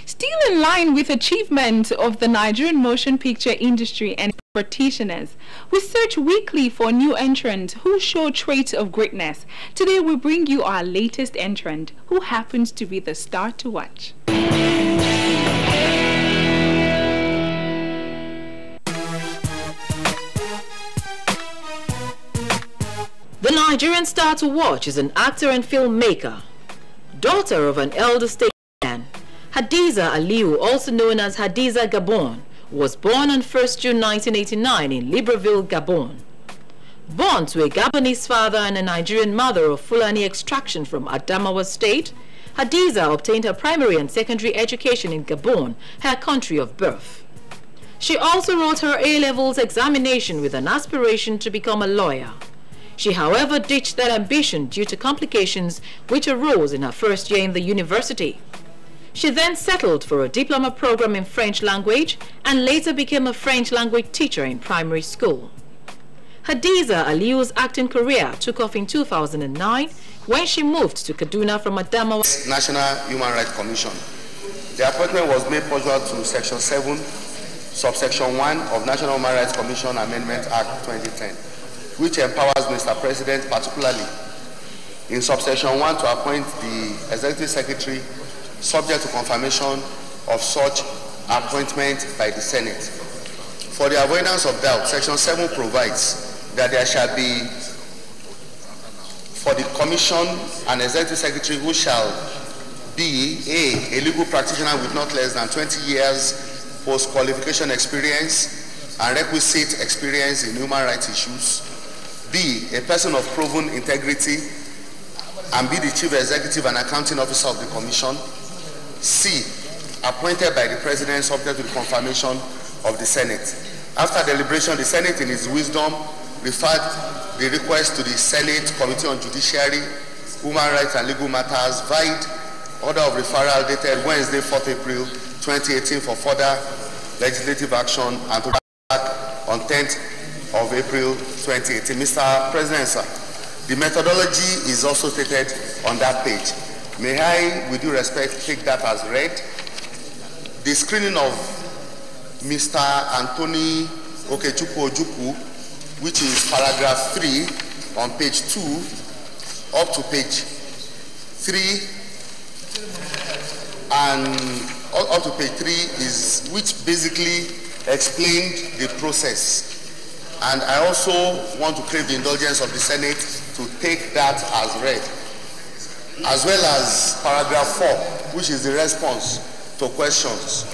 Still in line with achievement of the Nigerian motion picture industry and practitioners, we search weekly for new entrants who show traits of greatness. Today we bring you our latest entrant, who happens to be the star to watch. The Nigerian star to watch is an actor and filmmaker, daughter of an elder statesman. Hadiza Aliyu, also known as Hadiza Gabon, was born on 1st June 1989 in Libreville, Gabon. Born to a Gabonese father and a Nigerian mother of Fulani extraction from Adamawa State, Hadiza obtained her primary and secondary education in Gabon, her country of birth. She also wrote her A-levels examination with an aspiration to become a lawyer. She, however, ditched that ambition due to complications which arose in her first year in the university. She then settled for a diploma program in French language and later became a French language teacher in primary school. Hadiza Aliyu's acting career took off in 2009 when she moved to Kaduna from Adamawa National Human Rights Commission. The appointment was made pursuant to Section 7, Subsection 1 of National Human Rights Commission Amendment Act 2010. Which empowers Mr. President particularly in subsection 1 to appoint the Executive Secretary subject to confirmation of such appointment by the Senate. For the avoidance of doubt, section 7 provides that there shall be for the Commission an Executive Secretary who shall be a legal practitioner with not less than 20 years post-qualification experience and requisite experience in human rights issues, B, a person of proven integrity, and be the Chief Executive and Accounting Officer of the Commission. C, appointed by the President subject to the confirmation of the Senate. After deliberation, the Senate in its wisdom referred the request to the Senate Committee on Judiciary, Human Rights and Legal Matters, vide order of referral dated Wednesday, 4th April 2018 for further legislative action and to back on 10th of April 2018. Mr. President, sir, the methodology is also stated on that page. May I, with due respect, take that as read? The screening of Mr. Anthony Okechukwu Ojukwu, which is paragraph 3 on page 2 up to page 3 and up to page 3 is which basically explained the process. And I also want to crave the indulgence of the Senate to take that as read, as well as paragraph 4, which is the response to questions.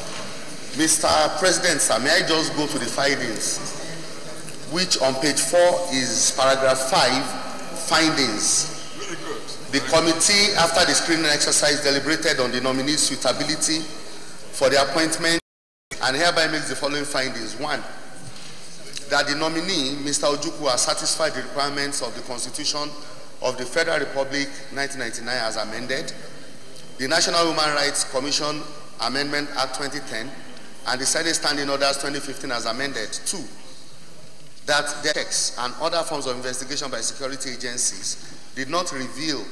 Mr. President, sir, may I just go to the findings, which on page 4 is paragraph 5, findings. The committee, after the screening exercise, deliberated on the nominee's suitability for the appointment and hereby makes the following findings. 1, that the nominee, Mr. Ojukwu, has satisfied the requirements of the Constitution of the Federal Republic 1999 as amended, the National Human Rights Commission Amendment Act 2010, and the Senate Standing Orders 2015 as amended. 2, that the checks and other forms of investigation by security agencies did not reveal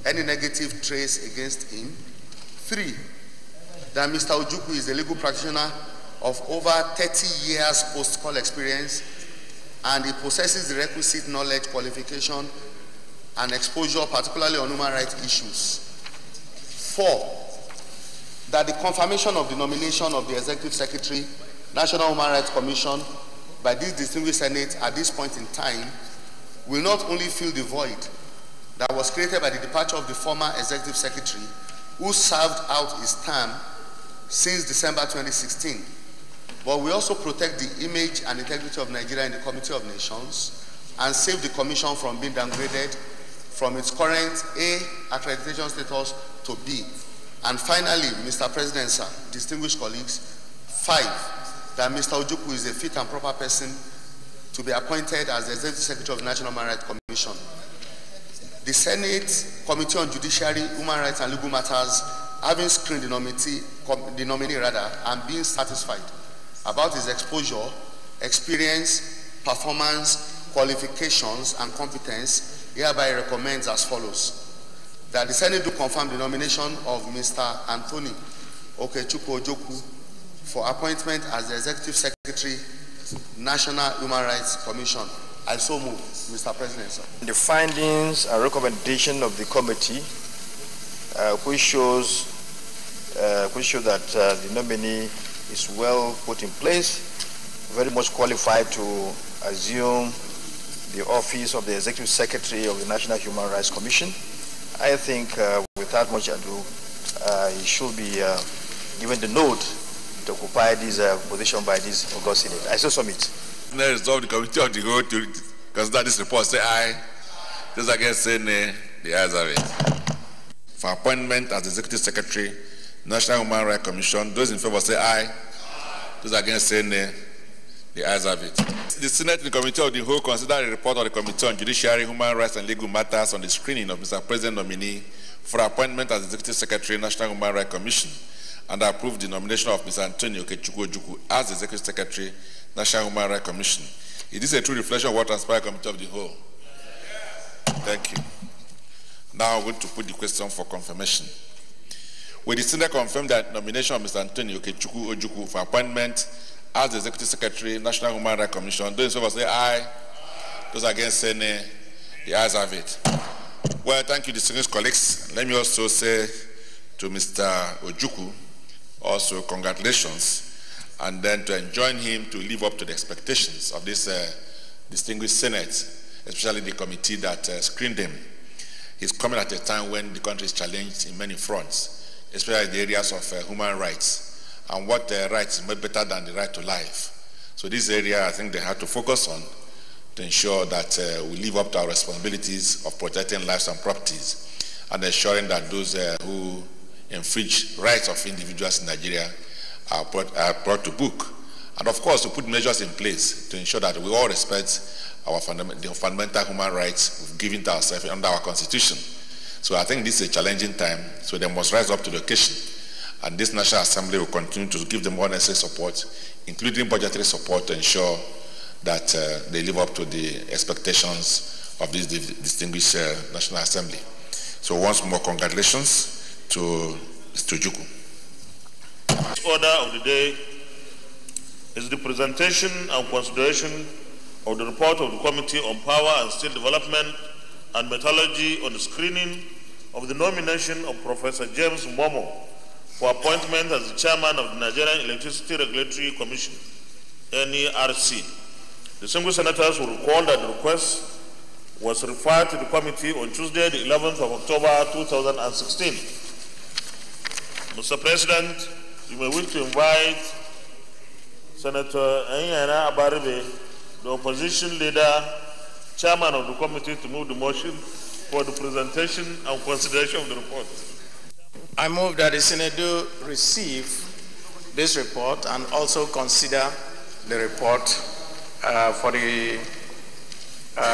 any negative trace against him. 3, that Mr. Ojukwu is a legal practitioner of over 30 years post-call experience and he possesses the requisite knowledge, qualification, and exposure, particularly on human rights issues. 4, that the confirmation of the nomination of the Executive Secretary, National Human Rights Commission, by this distinguished Senate at this point in time will not only fill the void that was created by the departure of the former Executive Secretary who served out his term since December 2016, but we also protect the image and integrity of Nigeria in the Committee of Nations and save the Commission from being downgraded from its current A accreditation status to B. And finally, Mr. President, sir, distinguished colleagues, 5, that Mr. Ojukwu is a fit and proper person to be appointed as the Executive Secretary of the National Human Rights Commission. The Senate Committee on Judiciary, Human Rights and Legal Matters, having screened the nominee and being satisfied, about his exposure, experience, performance, qualifications, and competence, hereby recommends as follows. That the Senate do confirm the nomination of Mr. Anthony Okechukwu Ojukwu for appointment as the Executive Secretary, National Human Rights Commission. I so move, Mr. President, sir. The findings and recommendation of the committee, which show that the nominee is well put in place, very much qualified to assume the office of the Executive Secretary of the National Human Rights Commission. I think without much ado, he should be given the nod to occupy this position by this August Senate. I so submit. Now resolve the committee of the whole to consider this report. Say aye. Those against say nay. The ayes have it. For appointment as Executive Secretary, National Human Rights Commission, those in favor say aye. Those against say nay. The ayes have it. The Senate and the Committee of the Whole consider the report of the Committee on Judiciary, Human Rights and Legal Matters on the screening of Mr. President nominee for appointment as Executive Secretary, National Human Rights Commission, and approve the nomination of Mr. Anthony Okechukwu Ojukwu as Executive Secretary, National Human Rights Commission. It is a true reflection of what transpired Committee of the Whole. Thank you. Now I'm going to put the question for confirmation. Will the Senate confirm that nomination of Mr. Anthony Okechukwu Ojukwu for appointment as the Executive Secretary, National Human Rights Commission? Those in favor say aye. Those against say nay. The ayes have it. Well, thank you, distinguished colleagues. Let me also say to Mr. Ojukwu, also congratulations, and then to enjoin him to live up to the expectations of this distinguished Senate, especially the committee that screened him. He's coming at a time when the country is challenged in many fronts, especially in the areas of human rights. And what rights is much better than the right to life. So this area, I think they have to focus on to ensure that we live up to our responsibilities of protecting lives and properties and ensuring that those who infringe rights of individuals in Nigeria are brought to book. And of course, to put measures in place to ensure that we all respect our fundamental human rights we've given to ourselves under our Constitution. So I think this is a challenging time, so they must rise up to the occasion. And this National Assembly will continue to give them all necessary support, including budgetary support, to ensure that they live up to the expectations of this distinguished National Assembly. So once more, congratulations to Mr. Ojukwu. Order of the day is the presentation and consideration of the report of the Committee on Power and State Development and Metallurgy on the screening of the nomination of Professor James Momo for appointment as the chairman of the Nigerian Electricity Regulatory Commission, NERC. Distinguished senators will recall that the request was referred to the committee on Tuesday, the 11th of October, 2016. Mr. President, you may wish to invite Senator Enyana Abaribe, the opposition leader, chairman of the committee, to move the motion for the presentation and consideration of the report. I move that the Senate do receive this report and also consider the report for the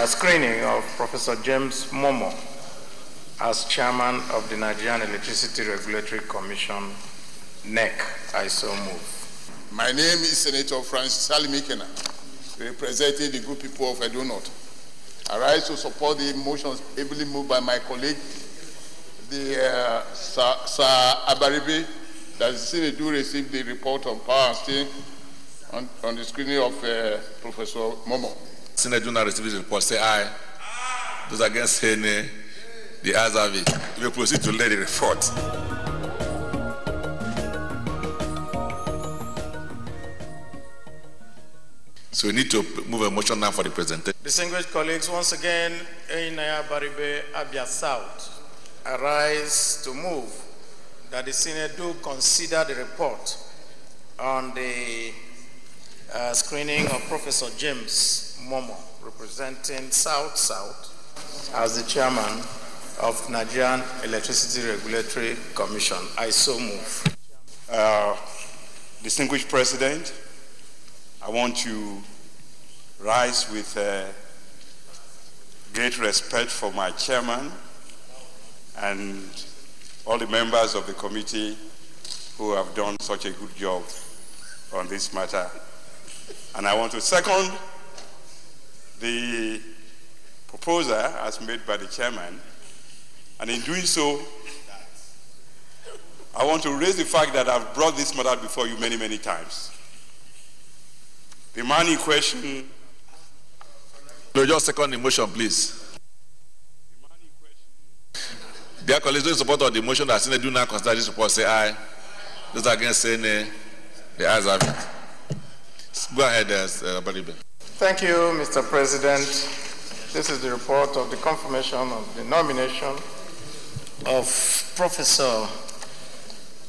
screening of Professor James Momo as chairman of the Nigerian Electricity Regulatory Commission, NEC. I so move. My name is Senator Francis Salimikena, representing the good people of Edo North. I rise to support the motions ably moved by my colleague, Sir Abaribe, that the Senate do receive the report on power and state on the screening of Professor Momo. Senate do not receive this report, say aye. Those against say nay. The ayes have it. We will proceed to lay the report. So we need to move a motion now for the presentation. Distinguished colleagues, once again, Einaya Baribe, Abia South, I rise to move that the Senate do consider the report on the screening of Professor James Momo, representing South-South, as the chairman of Nigerian Electricity Regulatory Commission. I so move. Distinguished President, I want to rise with great respect for my chairman and all the members of the committee who have done such a good job on this matter. And I want to second the proposal as made by the chairman. And in doing so, I want to raise the fact that I've brought this matter before you many, many times. The man in question... No, just second the motion, please. Dear colleagues, those in support of the motion that Senate do not consider this report, say aye. Those against, say nay. The ayes have it. Go ahead, Baribe. Thank you, Mr. President. This is the report of the confirmation of the nomination of Professor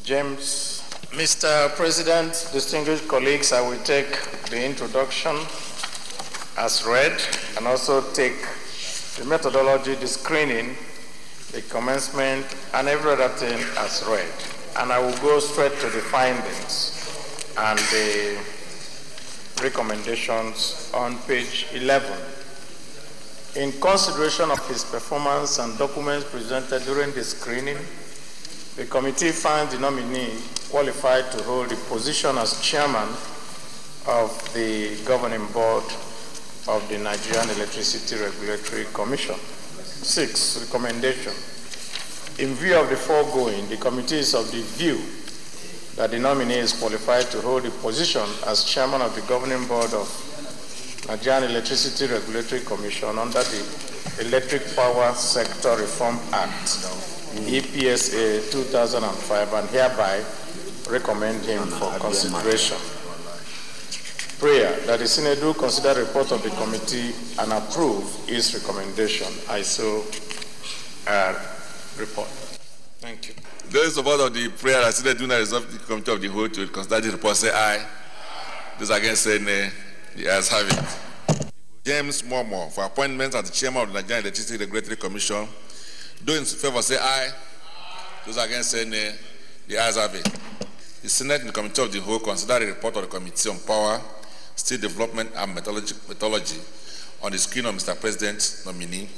James. Mr. President, distinguished colleagues, I will take the introduction as read and also take the methodology, the screening, the commencement, and every other thing as read. And I will go straight to the findings and the recommendations on page 11. In consideration of his performance and documents presented during the screening, the committee finds the nominee qualified to hold the position as chairman of the governing board of the Nigerian Electricity Regulatory Commission. 6, recommendation. In view of the foregoing, the committee is of the view that the nominee is qualified to hold the position as chairman of the governing board of Nigerian Electricity Regulatory Commission under the Electric Power Sector Reform Act, EPSA 2005, and hereby recommend him for consideration. Prayer that the Senate do consider the report of the committee and approve its recommendation. I so report. Thank you. Those in support of the prayer that Senate do not resolve the committee of the whole to consider the report, say aye. Those against, say nay. The ayes have it. James Momo for appointment as the chairman of the Nigerian Electricity Regulatory Commission. Those in favor, say aye. Those against, say nay. The ayes have it. The Senate and the committee of the whole consider the report of the Committee on Power, State Development and Methodology on the screen of Mr. President nominee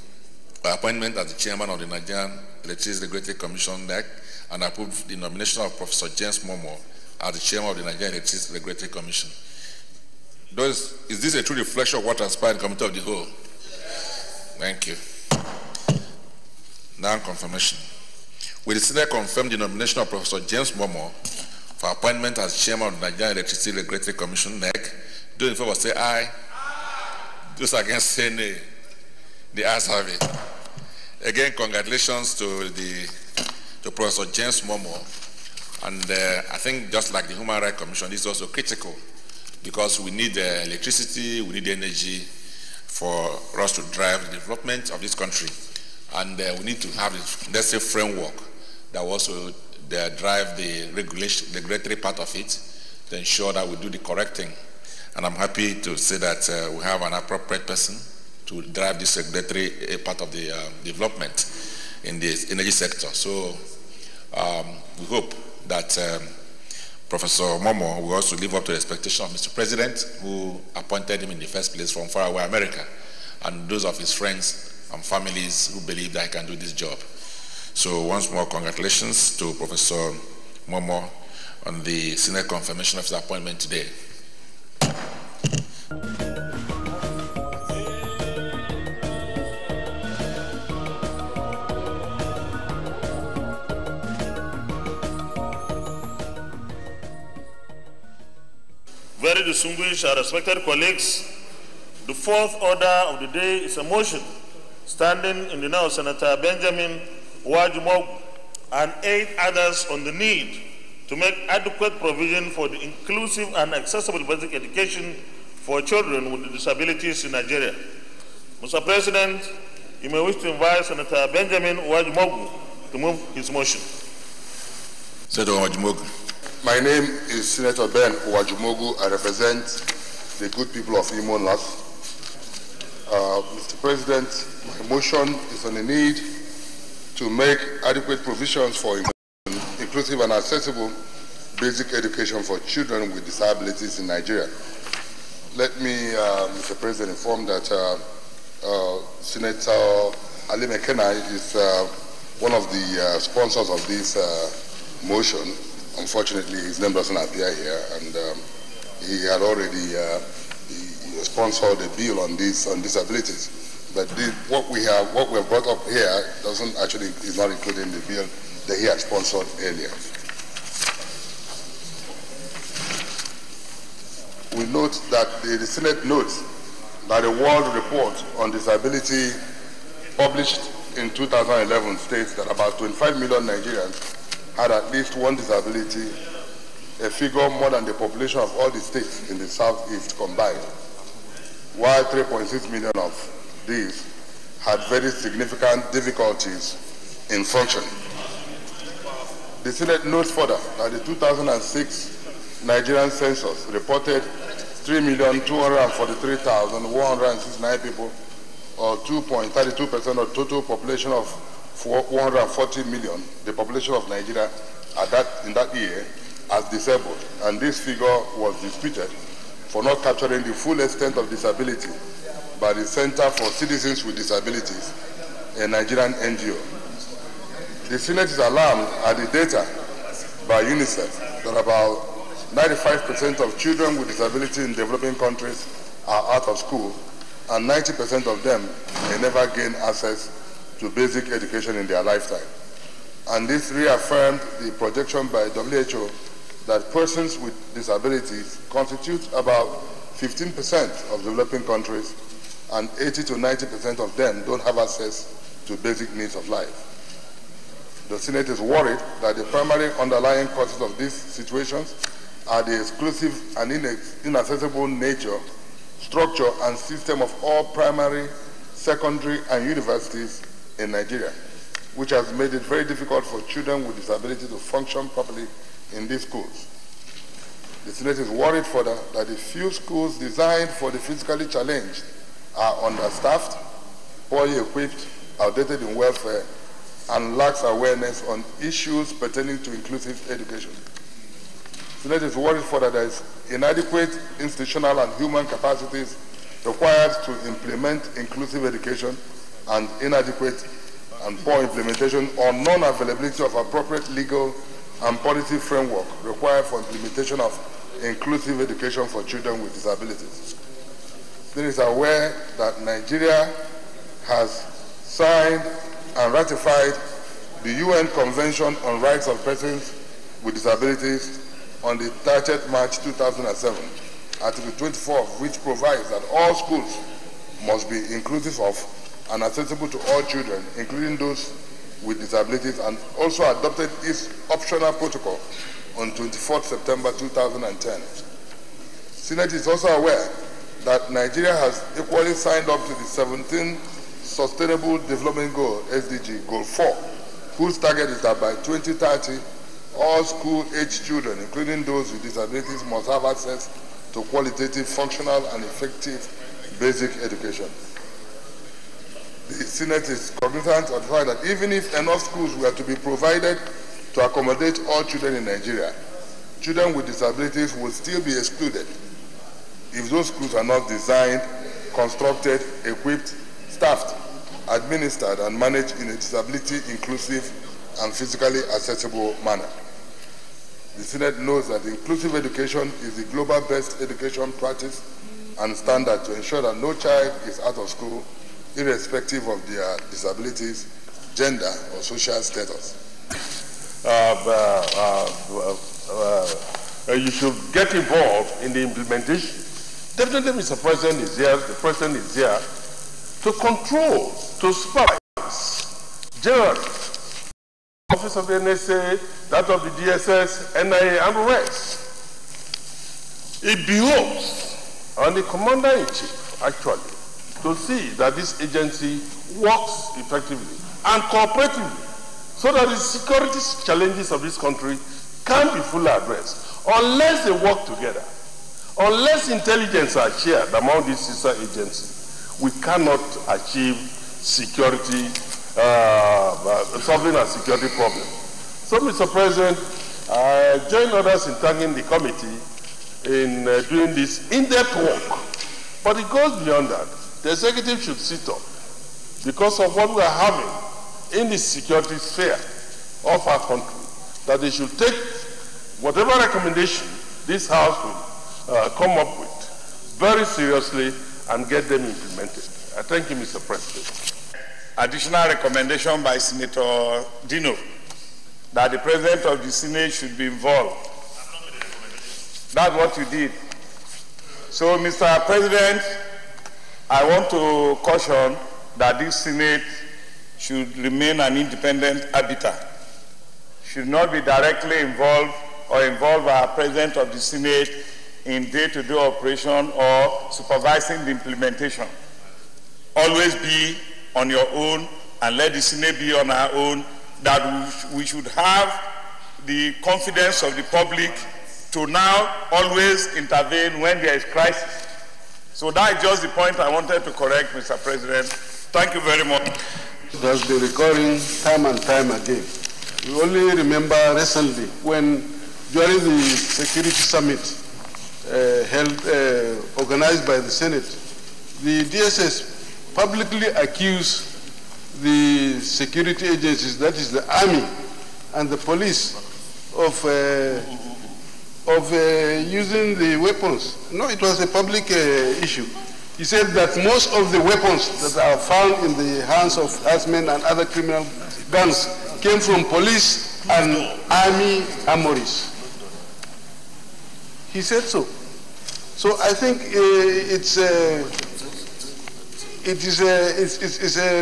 for appointment as the chairman of the Nigerian Electricity Regulatory Commission NEC, and approve the nomination of Professor James Momo as the chairman of the Nigerian Electricity Regulatory Commission. Is this a true reflection of what transpired in the committee of the whole? Thank you. Now confirmation. Will the Senate confirm the nomination of Professor James Momo for appointment as chairman of the Nigerian Electricity Regulatory Commission NEC? Those in favor say aye. Those against say nay. The ayes have it. Again, congratulations to Professor James Momo. And I think just like the Human Rights Commission, this is also critical because we need electricity, we need energy for us to drive the development of this country. And we need to have the necessary framework that will also drive the regulatory part of it to ensure that we do the correct thing. And I'm happy to say that we have an appropriate person to drive this regulatory part of the development in the energy sector. So we hope that Professor Momo will also live up to the expectation of Mr. President, who appointed him in the first place from faraway America, and those of his friends and families who believe that he can do this job. So once more, congratulations to Professor Momo on the Senate confirmation of his appointment today. Very distinguished and respected colleagues, the fourth order of the day is a motion standing in the name of Senator Benjamin Uwajumogu and 8 others on the need to make adequate provision for the inclusive and accessible basic education for children with disabilities in Nigeria. Mr. President, you may wish to invite Senator Benjamin Uwajumogu to move his motion. Senator Uwajumogu. My name is Senator Ben Uwajumogu. I represent the good people of Imo North. Mr. President, my motion is on the need to make adequate provisions for inclusive and accessible basic education for children with disabilities in Nigeria. Let me, Mr. President, inform that Senator Ali McKenna is one of the sponsors of this motion. Unfortunately, his name doesn't appear here, and he had already he sponsored a bill on disabilities. But what we have brought up here is not included in the bill that he had sponsored earlier. We note that the Senate notes that the World Report on Disability published in 2011 states that about 25 million Nigerians had at least one disability, a figure more than the population of all the states in the Southeast combined, while 3.6 million of these had very significant difficulties in functioning. The Senate notes further that the 2006 Nigerian census reported 3,243,169 people, or 2.32% of total population of 140 million, the population of Nigeria in that year, as disabled. And this figure was disputed for not capturing the full extent of disability by the Center for Citizens with Disabilities, a Nigerian NGO. The Senate is alarmed at the data by UNICEF that about 95% of children with disability in developing countries are out of school, and 90% of them may never gain access to basic education in their lifetime. And this reaffirmed the projection by WHO that persons with disabilities constitute about 15% of developing countries, and 80 to 90% of them don't have access to basic needs of life. The Senate is worried that the primary underlying causes of these situations are the exclusive and inaccessible nature, structure, and system of all primary, secondary, and universities in Nigeria, which has made it very difficult for children with disability to function properly in these schools. The Senate is worried further that the few schools designed for the physically challenged are understaffed, poorly equipped, outdated in welfare, and lacks awareness on issues pertaining to inclusive education. The Senate is worried further that there is inadequate institutional and human capacities required to implement inclusive education, and inadequate and poor implementation or non-availability of appropriate legal and policy framework required for implementation of inclusive education for children with disabilities. The Senate is aware that Nigeria has signed and ratified the UN Convention on Rights of Persons with Disabilities on the 30th March 2007, Article 24 of which provides that all schools must be inclusive of and accessible to all children, including those with disabilities, and also adopted its optional protocol on 24th September 2010. Senate is also aware that Nigeria has equally signed up to the 17th Sustainable Development Goal, SDG, Goal 4, whose target is that by 2030, all school-age children, including those with disabilities, must have access to qualitative, functional, and effective basic education. The Senate is cognizant of the fact that even if enough schools were to be provided to accommodate all children in Nigeria, children with disabilities would still be excluded if those schools are not designed, constructed, equipped, staffed, administered, and managed in a disability-inclusive and physically accessible manner. The Senate knows that inclusive education is the global best education practice and standard to ensure that no child is out of school, irrespective of their disabilities, gender, or social status. You should get involved in the implementation. Definitely, Mr. President is here, the President is here to control, to supervise, generally, Office of the NSA, that of the DSS, NIA, and the rest. It behoves on the Commander-in-Chief, actually, to see that this agency works effectively and cooperatively so that the security challenges of this country can be fully addressed. Unless they work together, unless intelligence are shared among these sister agencies, we cannot achieve security, solving a security problem. So, Mr. President, I join others in thanking the committee in doing this in-depth work. But it goes beyond that. The executive should sit up because of what we are having in the security sphere of our country, that they should take whatever recommendation this House will come up with very seriously and get them implemented. I thank you, Mr. President. Additional recommendation by Senator Dino that the President of the Senate should be involved. That's what you did. So, Mr. President, I want to caution that this Senate should remain an independent arbiter, should not be directly involved or involve our President of the Senate in day-to-day operation or supervising the implementation. Always be on your own and let the Senate be on our own, that we should have the confidence of the public to now always intervene when there is crisis. So that is just the point I wanted to correct, Mr. President. Thank you very much. It has been recurring time and time again. We only remember recently when, during the Security Summit organized by the Senate, the DSS publicly accused the security agencies, that is the army and the police, of using the weapons. No, it was a public issue. He said that most of the weapons that are found in the hands of herdsmen and other criminal gangs came from police and army armories. He said so. So I think it's a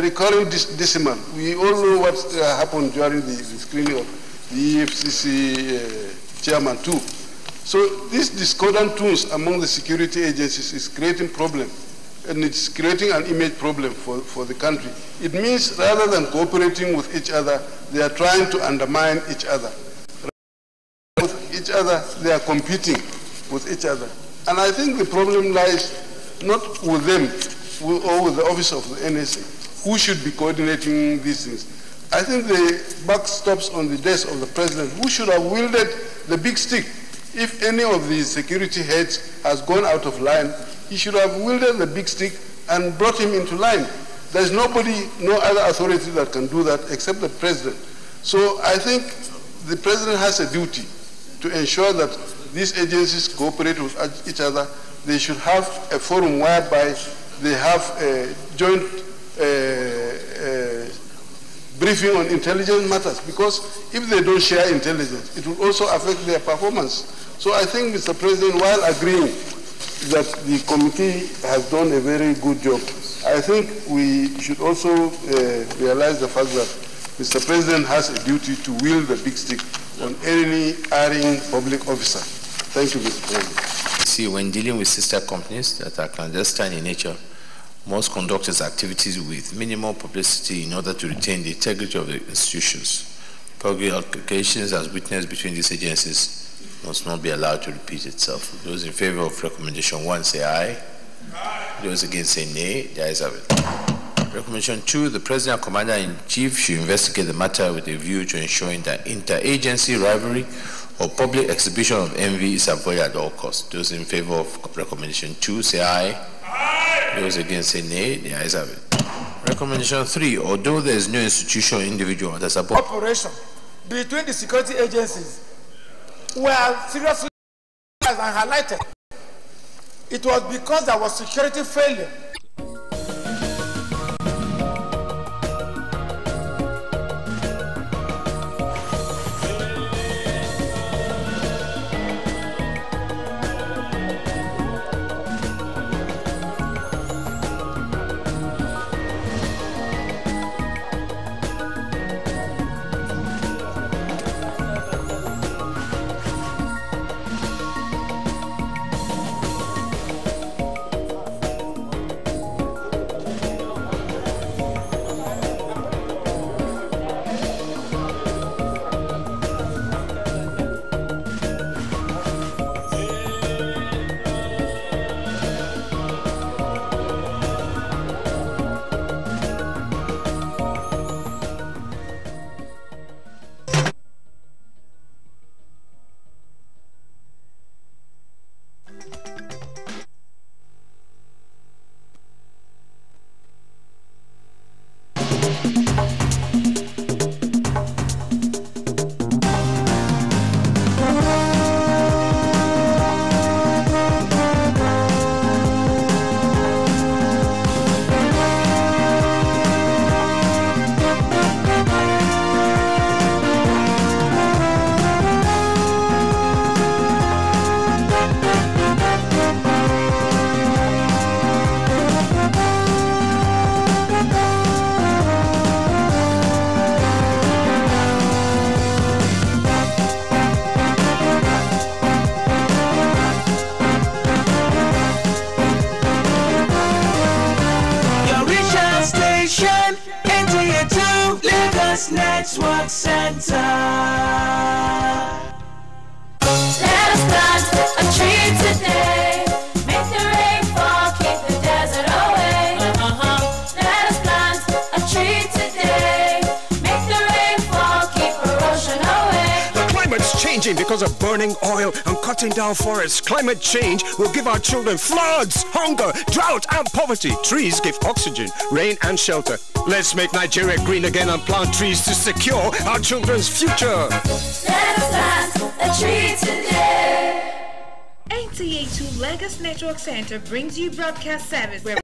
recurring decimal. We all know what happened during the screening of the EFCC chairman too. So these discordant tones among the security agencies is creating problem, and it's creating an image problem for the country. It means rather than cooperating with each other, they are trying to undermine each other. With each other, they are competing with each other. And I think the problem lies not with them or with the office of the NSA, who should be coordinating these things. I think the buck stops on the desk of the president, who should have wielded the big stick. If any of the security heads has gone out of line, he should have wielded the big stick and brought him into line. There's nobody, no other authority that can do that except the president. So I think the president has a duty to ensure that these agencies cooperate with each other. They should have a forum whereby they have a joint briefing on intelligence matters, because if they don't share intelligence, it will also affect their performance. So I think, Mr. President, while agreeing that the committee has done a very good job, I think we should also realize the fact that Mr. President has a duty to wield the big stick on any erring public officer. Thank you, Mr. President. See, when dealing with sister companies that are clandestine in nature, most conduct its activities with minimal publicity in order to retain the integrity of the institutions. Public altercations as witnessed between these agencies must not be allowed to repeat itself. Those in favor of recommendation 1 say aye. Those against say nay. The ayes have it. Recommendation 2, the President and Commander-in-Chief should investigate the matter with a view to ensuring that interagency rivalry or public exhibition of envy is avoided at all costs. Those in favor of recommendation 2 say aye. Those against say nay. The ayes have it. Recommendation 3, although there is no institution or individual that supports cooperation between the security agencies were seriously and highlighted. It was because there was security failure. Network Center. Let us plant a tree today. Make the rain fall, keep the desert away. Let us plant a tree today. Make the rain fall, keep erosion away. The climate's changing because of burning oil and cutting down forests. Climate change will give our children floods, hunger, drought, and poverty. Trees give oxygen, rain, and shelter. Let's make Nigeria green again and plant trees to secure our children's future. Let us plant a tree today. NTA2Lagos Network Center brings you broadcast service wherever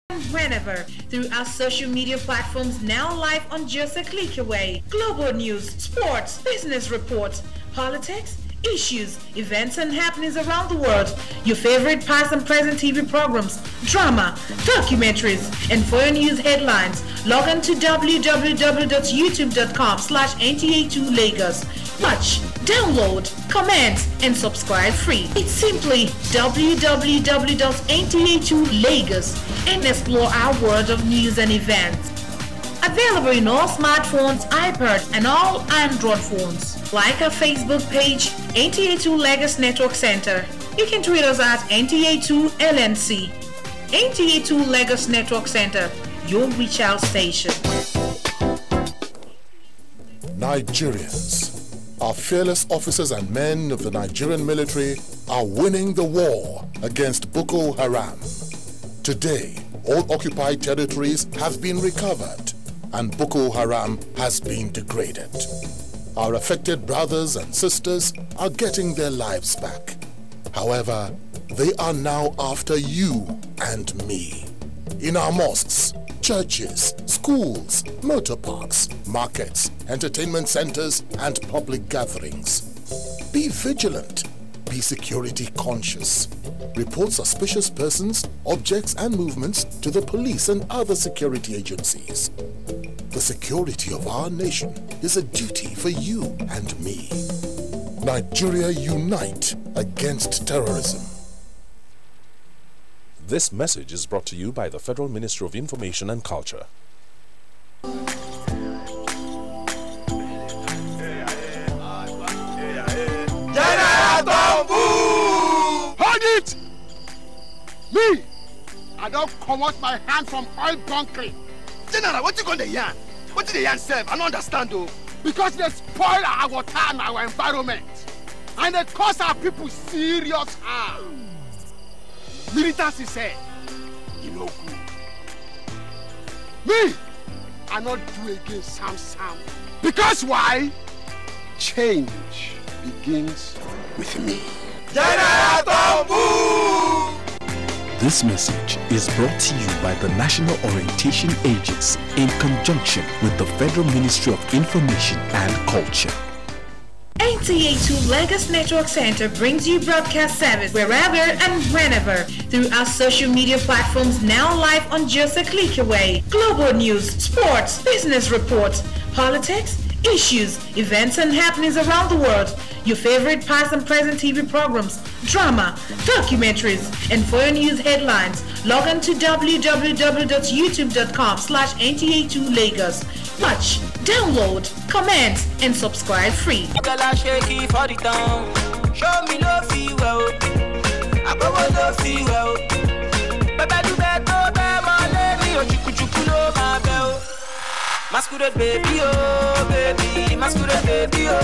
and whenever through our social media platforms, now live on just a click away. Global news, sports, business reports, politics, issues, events and happenings around the world, your favorite past and present TV programs, drama, documentaries, and foreign news headlines. Log on to www.youtube.com/NTA2Lagos. Watch, download, comment, and subscribe free. It's simply www.NTA2Lagos and explore our world of news and events. Available in all smartphones, iPads, and all Android phones. Like our Facebook page, NTA2Lagos Network Center. You can tweet us at NTA2LNC. NTA2Lagos Network Center, your reach out station. Nigerians, our fearless officers and men of the Nigerian military are winning the war against Boko Haram. Today, all occupied territories have been recovered and Boko Haram has been degraded. Our affected brothers and sisters are getting their lives back. However, they are now after you and me. In our mosques, churches, schools, motor parks, markets, entertainment centers, and public gatherings. Be vigilant. Be security conscious. Report suspicious persons, objects, and movements to the police and other security agencies. The security of our nation is a duty for you and me. Nigeria, unite against terrorism. This message is brought to you by the Federal Ministry of Information and Culture. Hold it! Me! I don't come out my hand from oil bunkering. General, what you going to yarn? What did the yarn say? I don't understand though. Because they spoil our water and our environment. And they cause our people serious harm. Militants say, you know good. Me! I not do against Sam. Because why? Change begins with me. This message is brought to you by the National Orientation Agency in conjunction with the Federal Ministry of Information and Culture. NTA2Lagos Network Center brings you broadcast service wherever and whenever through our social media platforms, now live on just a click away. Global news, sports, business reports, politics, issues, events and happenings around the world, your favorite past and present TV programs, drama, documentaries, and foreign news headlines. Log on to www.youtube.com/NTA2Lagos. Watch, download, comment, and subscribe free. Show me love, feel well. I go love, feel well. Baby, do better, my lady, or chuku my bell. Masquerade baby, oh baby, masquerade baby, oh.